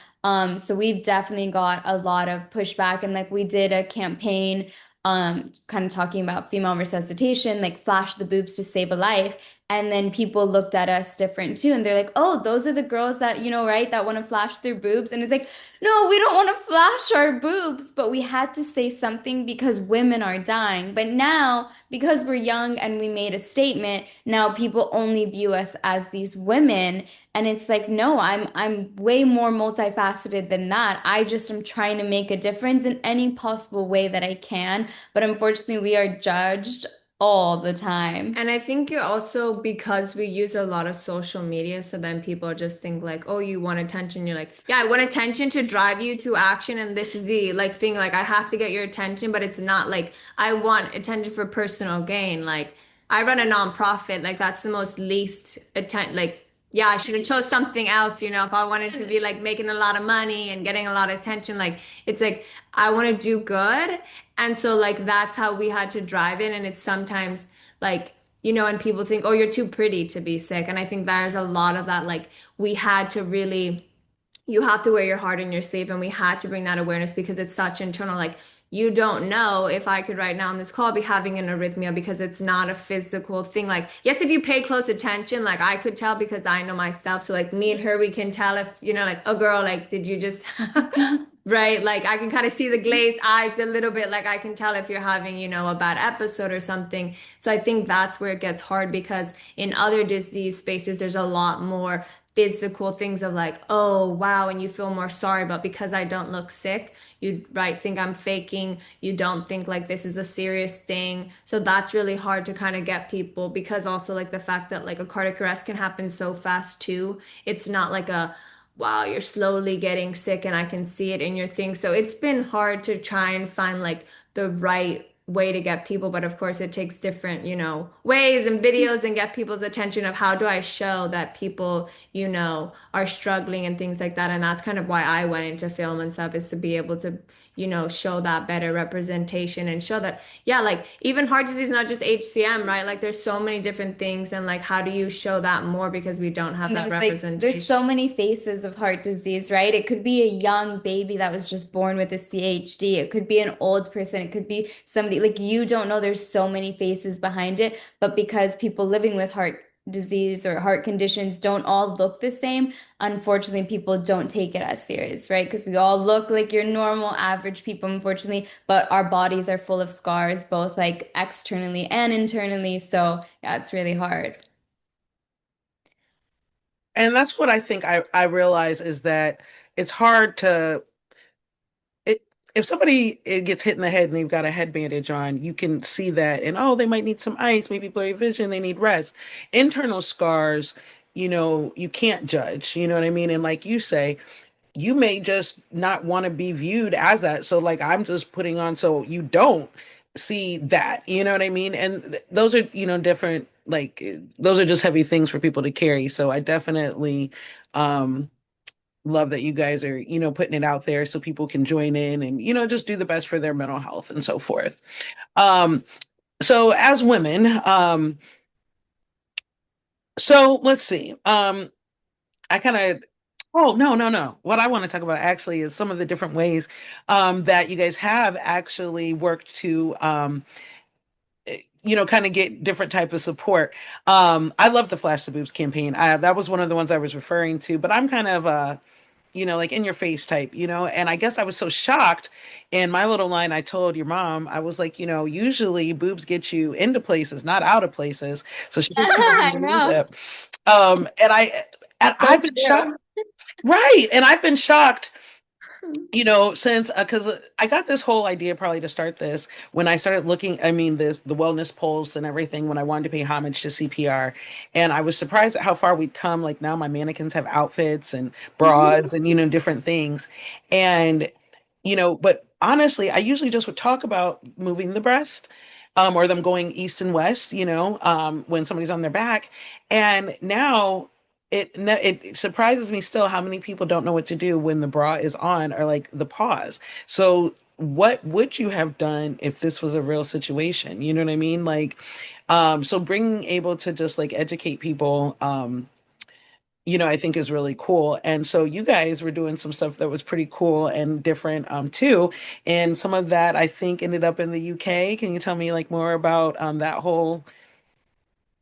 So we've definitely got a lot of pushback, and like we did a campaign kind of talking about female resuscitation, like flash the boobs to save a life. And then people looked at us different too, and they're like, "Oh, those are the girls that, right, that want to flash their boobs." And it's like, "No, we don't want to flash our boobs, but we had to say something because women are dying." But now, because we're young and we made a statement, now people only view us as these women, And it's like, no, I'm way more multifaceted than that. I just am trying to make a difference in any possible way that I can. But unfortunately, we are judged all the time. And I think you're also because we use a lot of social media, so then people just think like, oh, you want attention. You're like, yeah, I want attention to drive you to action, and this is the like thing, like I have to get your attention, but it's not like I want attention for personal gain. Like I run a nonprofit, like that's the most least attention like yeah, I should have chose something else, if I wanted to be like making a lot of money and getting a lot of attention, like it's like I want to do good. And so like that's how we had to drive it. And it's sometimes like, and people think, oh, you're too pretty to be sick. And I think there's a lot of that, like we had to really, you have to wear your heart in your sleeve. And we had to bring that awareness because it's such internal, like you don't know if I could right now on this call be having an arrhythmia because it's not a physical thing. Like, yes, if you pay close attention, like I could tell because I know myself. So like me and her, we can tell if, like, oh girl, like, did you just right? Like I can kind of see the glazed eyes a little bit. Like I can tell if you're having, a bad episode or something. So I think that's where it gets hard because in other disease spaces, there's a lot more physical things of like, oh, wow, and you feel more sorry. But because I don't look sick, you right think I'm faking. You don't think like this is a serious thing. So that's really hard to kind of get people because also like the fact that like a cardiac arrest can happen so fast too. It's not like a wow, you're slowly getting sick and I can see it in your thing. So it's been hard to try and find like the right way to get people, but of course it takes different, ways and videos and get people's attention of how do I show that people, are struggling and things like that. And that's kind of why I went into film and stuff is to be able to, show that better representation and show that, yeah, like even heart disease, not just HCM, right? Like there's so many different things and like how do you show that more because we don't have And that there's like there's representation. so many faces of heart disease, right? It could be a young baby that was just born with a CHD. It could be an old person. It could be somebody like you don't know. There's so many faces behind it, but because people living with heart disease or heart conditions don't all look the same, unfortunately, people don't take it as serious, right? Because we all look like your normal average people, unfortunately, but our bodies are full of scars, both like externally and internally. So yeah, it's really hard. And that's what I think I realize is that it's hard to it, if somebody it gets hit in the head and they've got a head bandage on, you can see that and oh, they might need some ice, maybe blurry vision, they need rest. Internal scars, you can't judge, you know what I mean? And like you say, you may just not want to be viewed as that. So like I'm just putting on so you don't see that, you know what I mean? And those are, different like those are just heavy things for people to carry. So I definitely um love that you guys are, putting it out there so people can join in and, just do the best for their mental health and so forth. Um so as women, so let's see. I kind of Oh, no, no, no. What I want to talk about actually is some of the different ways that you guys have actually worked to, kind of get different type of support. I love the Flash the Boobs campaign. That was one of the ones I was referring to, but I'm kind of, like in your face type, and I guess I was so shocked in my little line I told your mom, I was like, usually boobs get you into places, not out of places. So she just couldn't I believe know. it. And So I've been shocked. true. Right. And I've been shocked, since because I got this whole idea probably to start this when I started looking, I mean, the wellness polls and everything when I wanted to pay homage to CPR. And I was surprised at how far we'd come. Like now my mannequins have outfits and broads and, different things. And, but honestly, I usually just would talk about moving the breast. Or them going east and west, when somebody's on their back. And now it surprises me still how many people don't know what to do when the bra is on or like the pause. So what would you have done if this was a real situation? You know what I mean? Like, so being able to just like educate people, I think is really cool. And so you guys were doing some stuff that was pretty cool and different, too. And some of that I think ended up in the UK. Can you tell me like more about that whole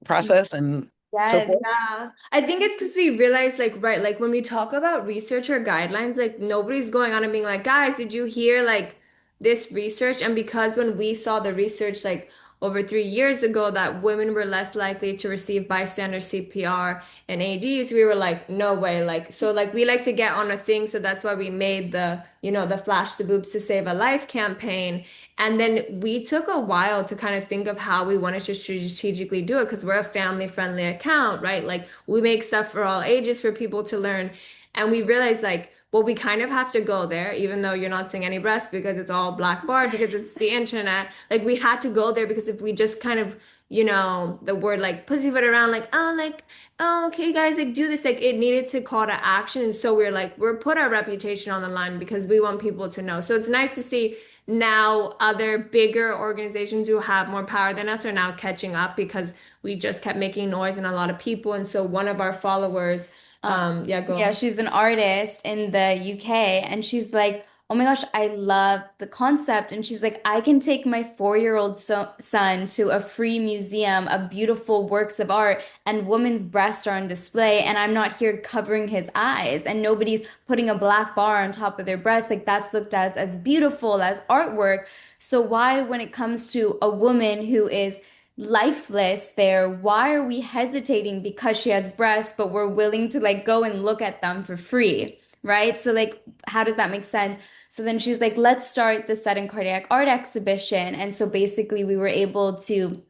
process and so Yes. forth? Yeah, I think it's because we realize, like, right, like when we talk about research or guidelines, like nobody's going on and being like, guys, did you hear like this research? And because when we saw the research, like over 3 years ago that women were less likely to receive bystander CPR and ADs, we were like, no way. Like, so like we like to get on a thing. So that's why we made the Flash the Boobs to Save a Life campaign. And then we took a while to kind of think of how we wanted to strategically do it because we're a family friendly account, right? Like we make stuff for all ages for people to learn. And we realized like, well, we kind of have to go there, even though you're not seeing any breasts because it's all black bar because it's the internet. Like we had to go there because if we just kind of, the word like pussyfoot around, like, oh, okay, guys, like do this, like it needed to call to action. And so we're like, we're put our reputation on the line because we want people to know. So it's nice to see now other bigger organizations who have more power than us are now catching up because we just kept making noise and a lot of people. And so one of our followers, yeah, Yeah, go. she's an artist in the UK, and she's like, oh my gosh, I love the concept. And she's like, I can take my 4-year-old son to a free museum of beautiful works of art, and women's breasts are on display, and I'm not here covering his eyes, and nobody's putting a black bar on top of their breasts. Like that's looked as beautiful as artwork. So why, when it comes to a woman who is lifeless there, why are we hesitating because she has breasts, but we're willing to like go and look at them for free, right? So like, how does that make sense? So then she's like, let's start the sudden cardiac art exhibition. And so basically we were able to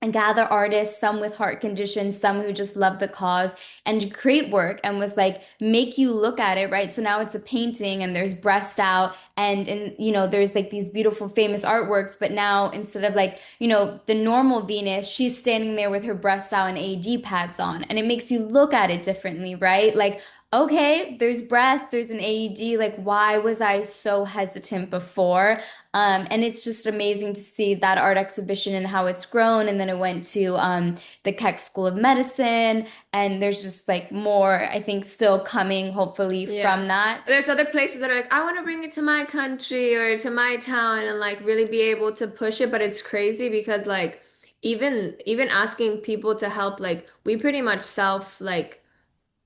and gather artists, some with heart conditions, some who just love the cause, and create work and was like, make you look at it, right? So now it's a painting and there's breast out and there's like these beautiful famous artworks, but now instead of like, the normal Venus, she's standing there with her breast out and AED pads on. And it makes you look at it differently, right? Like, okay, there's breast, there's an AED. Like, why was I so hesitant before? And it's just amazing to see that art exhibition and how it's grown. And then it went to the Keck School of Medicine. And there's just like more, I think, still coming, hopefully, Yeah. from that. There's other places that are like, I want to bring it to my country or to my town and like really be able to push it. But it's crazy because like even asking people to help, like we pretty much self like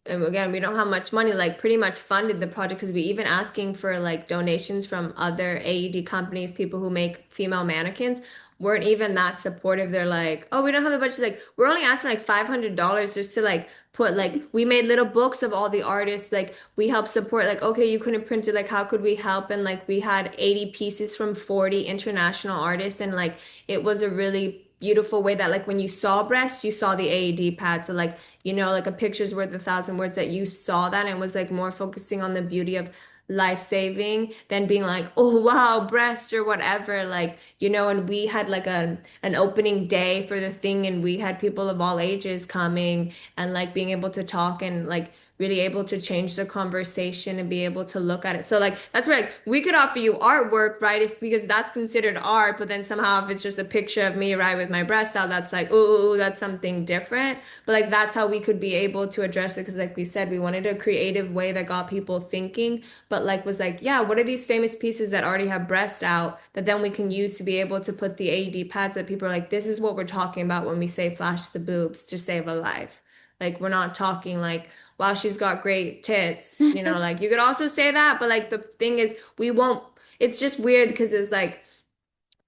and again, we don't have much money, like pretty much funded the project because we even asking for like donations from other AED companies, people who make female mannequins weren't even that supportive. They're like, oh, we don't have the budget. Like, we're only asking like $500 just to like put like we made little books of all the artists. Like we help support, like, okay, you couldn't print it, like how could we help? And like we had 80 pieces from 40 international artists, and like it was a really beautiful way that like when you saw breasts, you saw the AED pad. So like like a picture's worth 1,000 words, that you saw that and was like more focusing on the beauty of life saving than being like, oh wow, breast or whatever. Like, and we had like an opening day for the thing, and we had people of all ages coming and like being able to talk and like really able to change the conversation and be able to look at it. So like that's where like we could offer you artwork, right? If because that's considered art, but then somehow if it's just a picture of me, right, with my breasts out, that's like, oh, that's something different. But like that's how we could be able to address it because like we said, we wanted a creative way that got people thinking, but like was like, yeah, what are these famous pieces that already have breast out that then we can use to be able to put the AED pads that people are like, this is what we're talking about when we say flash the boobs to save a life. Like we're not talking like, wow, she's got great tits. Like you could also say that, but like the thing is, we won't, it's just weird because it's like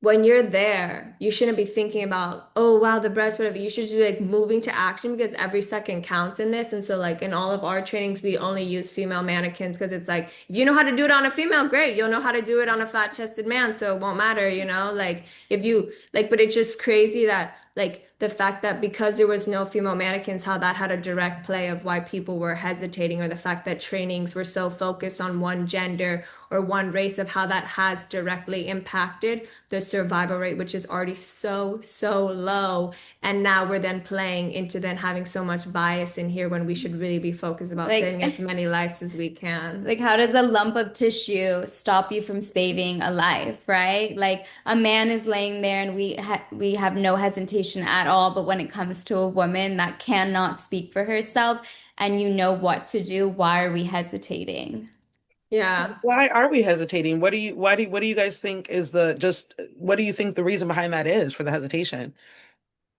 when you're there, you shouldn't be thinking about, oh wow, the breath, whatever. You should be like moving to action because every second counts in this. And so like in all of our trainings, we only use female mannequins because it's like if you know how to do it on a female, great. You'll know how to do it on a flat-chested man, so it won't matter, Like if you like, but it's just crazy that like the fact that because there was no female mannequins, how that had a direct play of why people were hesitating, or the fact that trainings were so focused on one gender or one race, of how that has directly impacted the survival rate, which is already so, so low. And now we're then playing into then having so much bias in here when we should really be focused about saving as Like, many lives as we can. like, how does a lump of tissue stop you from saving a life, right? Like, a man is laying there and we have no hesitation at all. But when it comes to a woman that cannot speak for herself and you know what to do, why are we hesitating? Yeah. Why are we hesitating? What do you guys think is what do you think the reason behind that is for the hesitation?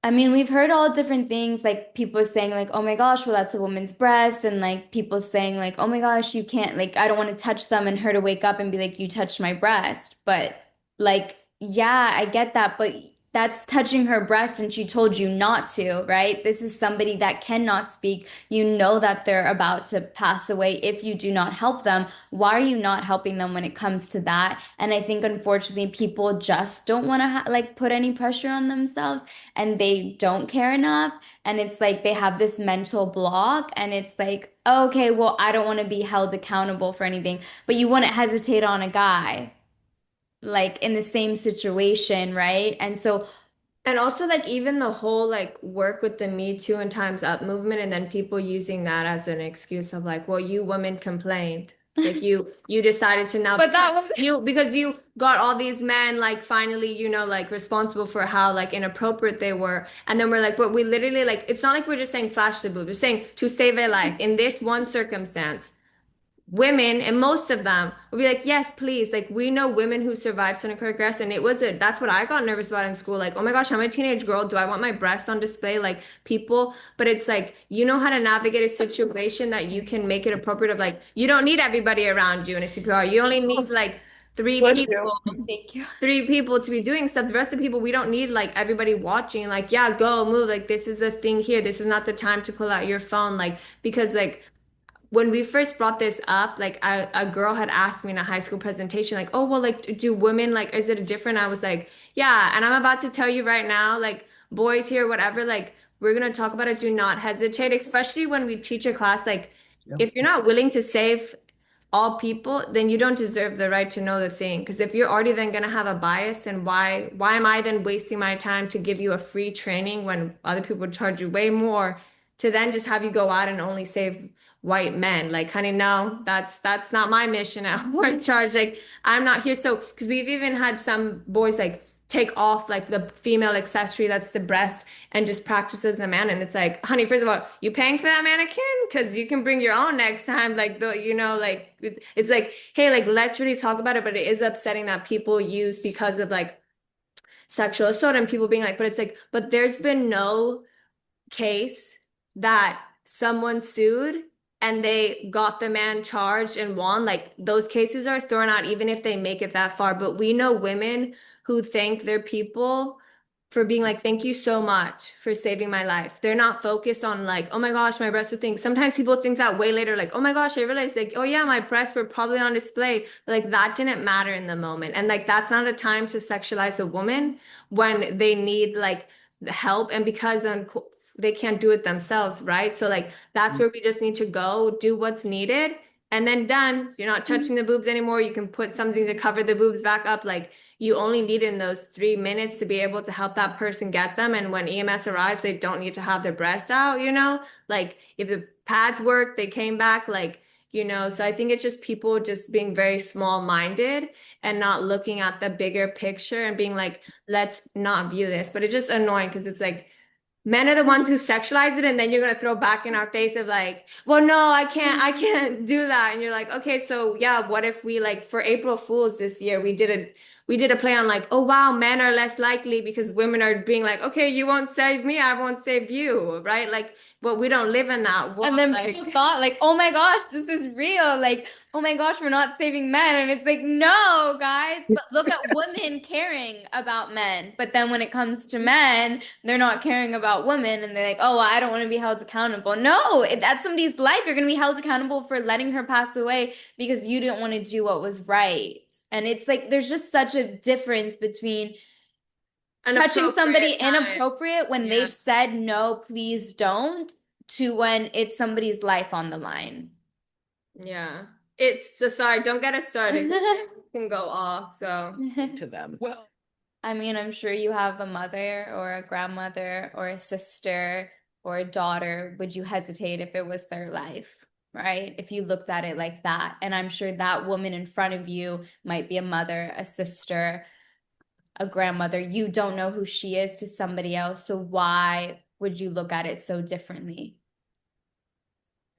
I mean, we've heard all different things, like people saying like, "Oh my gosh, well that's a woman's breast," and like people saying like, "Oh my gosh, you can't like I don't want to touch them," and her to wake up and be like, "You touched my breast." But like, yeah, I get that, but that's touching her breast and she told you not to, right? This is somebody that cannot speak. You know that they're about to pass away if you do not help them. Why are you not helping them when it comes to that? And I think unfortunately people just don't want to like put any pressure on themselves and they don't care enough. And it's like they have this mental block and it's like, okay, well, I don't want to be held accountable for anything, but you wouldn't hesitate on a guy like in the same situation, right? And so, And also like even the whole like work with the Me Too and Time's Up movement, and then people using that as an excuse of like, well, you women complained. Like you decided to now but that was because you got all these men like finally, you know, like responsible for how like inappropriate they were. And then we're like, but we literally like it's not like we're just saying flash the boob. We're saying to save a life in this one circumstance. Women, and most of them will be like, yes, please. Like we know women who survived sudden cardiac arrest, and that's what I got nervous about in school. Like, oh my gosh, I'm a teenage girl. Do I want my breasts on display? Like people, but it's like you know how to navigate a situation that you can make it appropriate of like you don't need everybody around you in a CPR. You only need like three Bless people. thank you. Three people to be doing stuff. The rest of the people, we don't need like everybody watching. Like, yeah, go move. Like, this is a thing here. This is not the time to pull out your phone. Like, because like when we first brought this up, like a girl had asked me in a high school presentation, like, oh, well, like, do women, like, is it different? I was like, yeah. And I'm about to tell you right now, like, boys here, whatever, like, we're going to talk about it. Do not hesitate, especially when we teach a class. Like, if you're not willing to save all people, then you don't deserve the right to know the thing. Because if you're already then going to have a bias, then why am I then wasting my time to give you a free training when other people would charge you way more to then just have you go out and only save white men? Like, honey, no, that's not my mission at HeartCharged. Like, I'm not here. So, because we've even had some boys like take off like the female accessory that's the breast and just practice as a man. And it's like, honey, first of all, you paying for that mannequin? Because you can bring your own next time. Like the, you know, like it's like, hey, like let's really talk about it. But it is upsetting that people use because of like sexual assault and people being like, but it's like, but there's been no case that someone sued and they got the man charged and won. Like those cases are thrown out even if they make it that far. But we know women who thank their people for being like, thank you so much for saving my life. They're not focused on like, oh my gosh, my breasts were things. Sometimes people think that way later, like, oh my gosh, I realized like, oh yeah, my breasts were probably on display. But, like that didn't matter in the moment. And like that's not a time to sexualize a woman when they need like the help and because they can't do it themselves, right? So like that's where we just need to go, do what's needed, and then done. You're not touching the boobs anymore. You can put something to cover the boobs back up. Like you only need in those 3 minutes to be able to help that person get them. And when EMS arrives, they don't need to have their breasts out, you know? Like if the pads work, they came back, like, you know. So I think it's just people just being very small-minded and not looking at the bigger picture and being like, let's not view this. But it's just annoying because it's like, men are the ones who sexualize it, and then you're gonna throw back in our face of like, well, no, I can't do that. And you're like, okay, so yeah, what if we like for April Fools this year, we did a play on like, oh wow, men are less likely because women are being like, okay, you won't save me, I won't save you, right? Like, but we don't live in that world. And then like, people thought like, oh my gosh, this is real. Like, oh my gosh, we're not saving men. And it's like, no, guys, but look at women caring about men. But then when it comes to men, they're not caring about women. And they're like, oh, well, I don't want to be held accountable. No, that's somebody's life. You're going to be held accountable for letting her pass away because you didn't want to do what was right. And it's like, there's just such a difference between touching somebody inappropriate when they've said, no, please don't, to when it's somebody's life on the line. Yeah. It's so sorry, don't get us started. It can go off. So to them. Well, I mean, I'm sure you have a mother or a grandmother or a sister or a daughter. Would you hesitate if it was their life, right? If you looked at it like that. And I'm sure that woman in front of you might be a mother, a sister, a grandmother. You don't know who she is to somebody else. So why would you look at it so differently?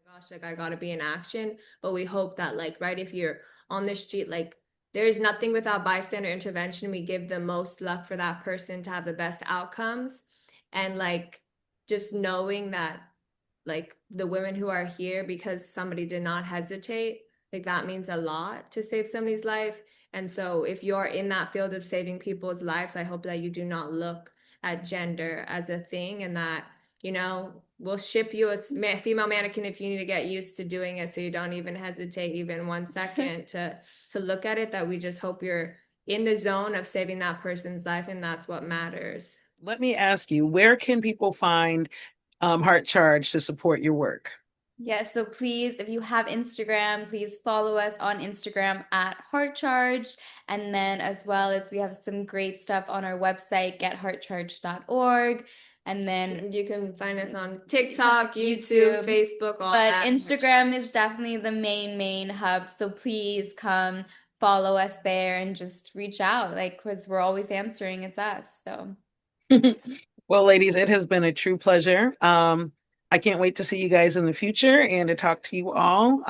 Gosh, like I gotta be in action. But we hope that like, right, if you're on the street, like there's nothing without bystander intervention. We give the most luck for that person to have the best outcomes. And like just knowing that like the women who are here because somebody did not hesitate, Like that means a lot to save somebody's life. And so if you're in that field of saving people's lives, I hope that you do not look at gender as a thing, and that, you know, we'll ship you a female mannequin if you need to get used to doing it, so you don't even hesitate even 1 second to look at it. That we just hope you're in the zone of saving that person's life, and that's what matters. Let me ask you, where can people find HeartCharged to support your work? Yes, so please, if you have Instagram, please follow us on Instagram at HeartCharged. And then as well as we have some great stuff on our website, getheartcharged.org. And then you can find us on TikTok, YouTube, Facebook, all but that. Instagram is definitely the main hub. So please come follow us there and just reach out, like, because we're always answering. It's us. So Well, ladies, it has been a true pleasure. I can't wait to see you guys in the future and to talk to you all.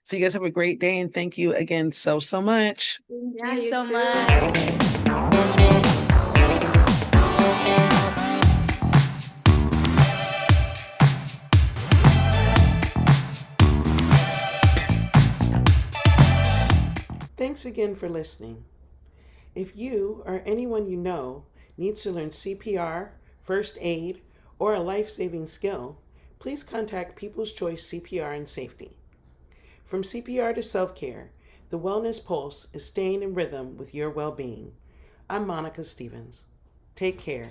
So you guys have a great day, and thank you again so much. Yeah, thank you so too. much. Thanks again for listening. If you or anyone you know needs to learn CPR, first aid, or a life-saving skill, please contact People's Choice CPR and Safety. From CPR to self-care, the Wellness Pulse is staying in rhythm with your well-being. I'm Monica Stevens. Take care.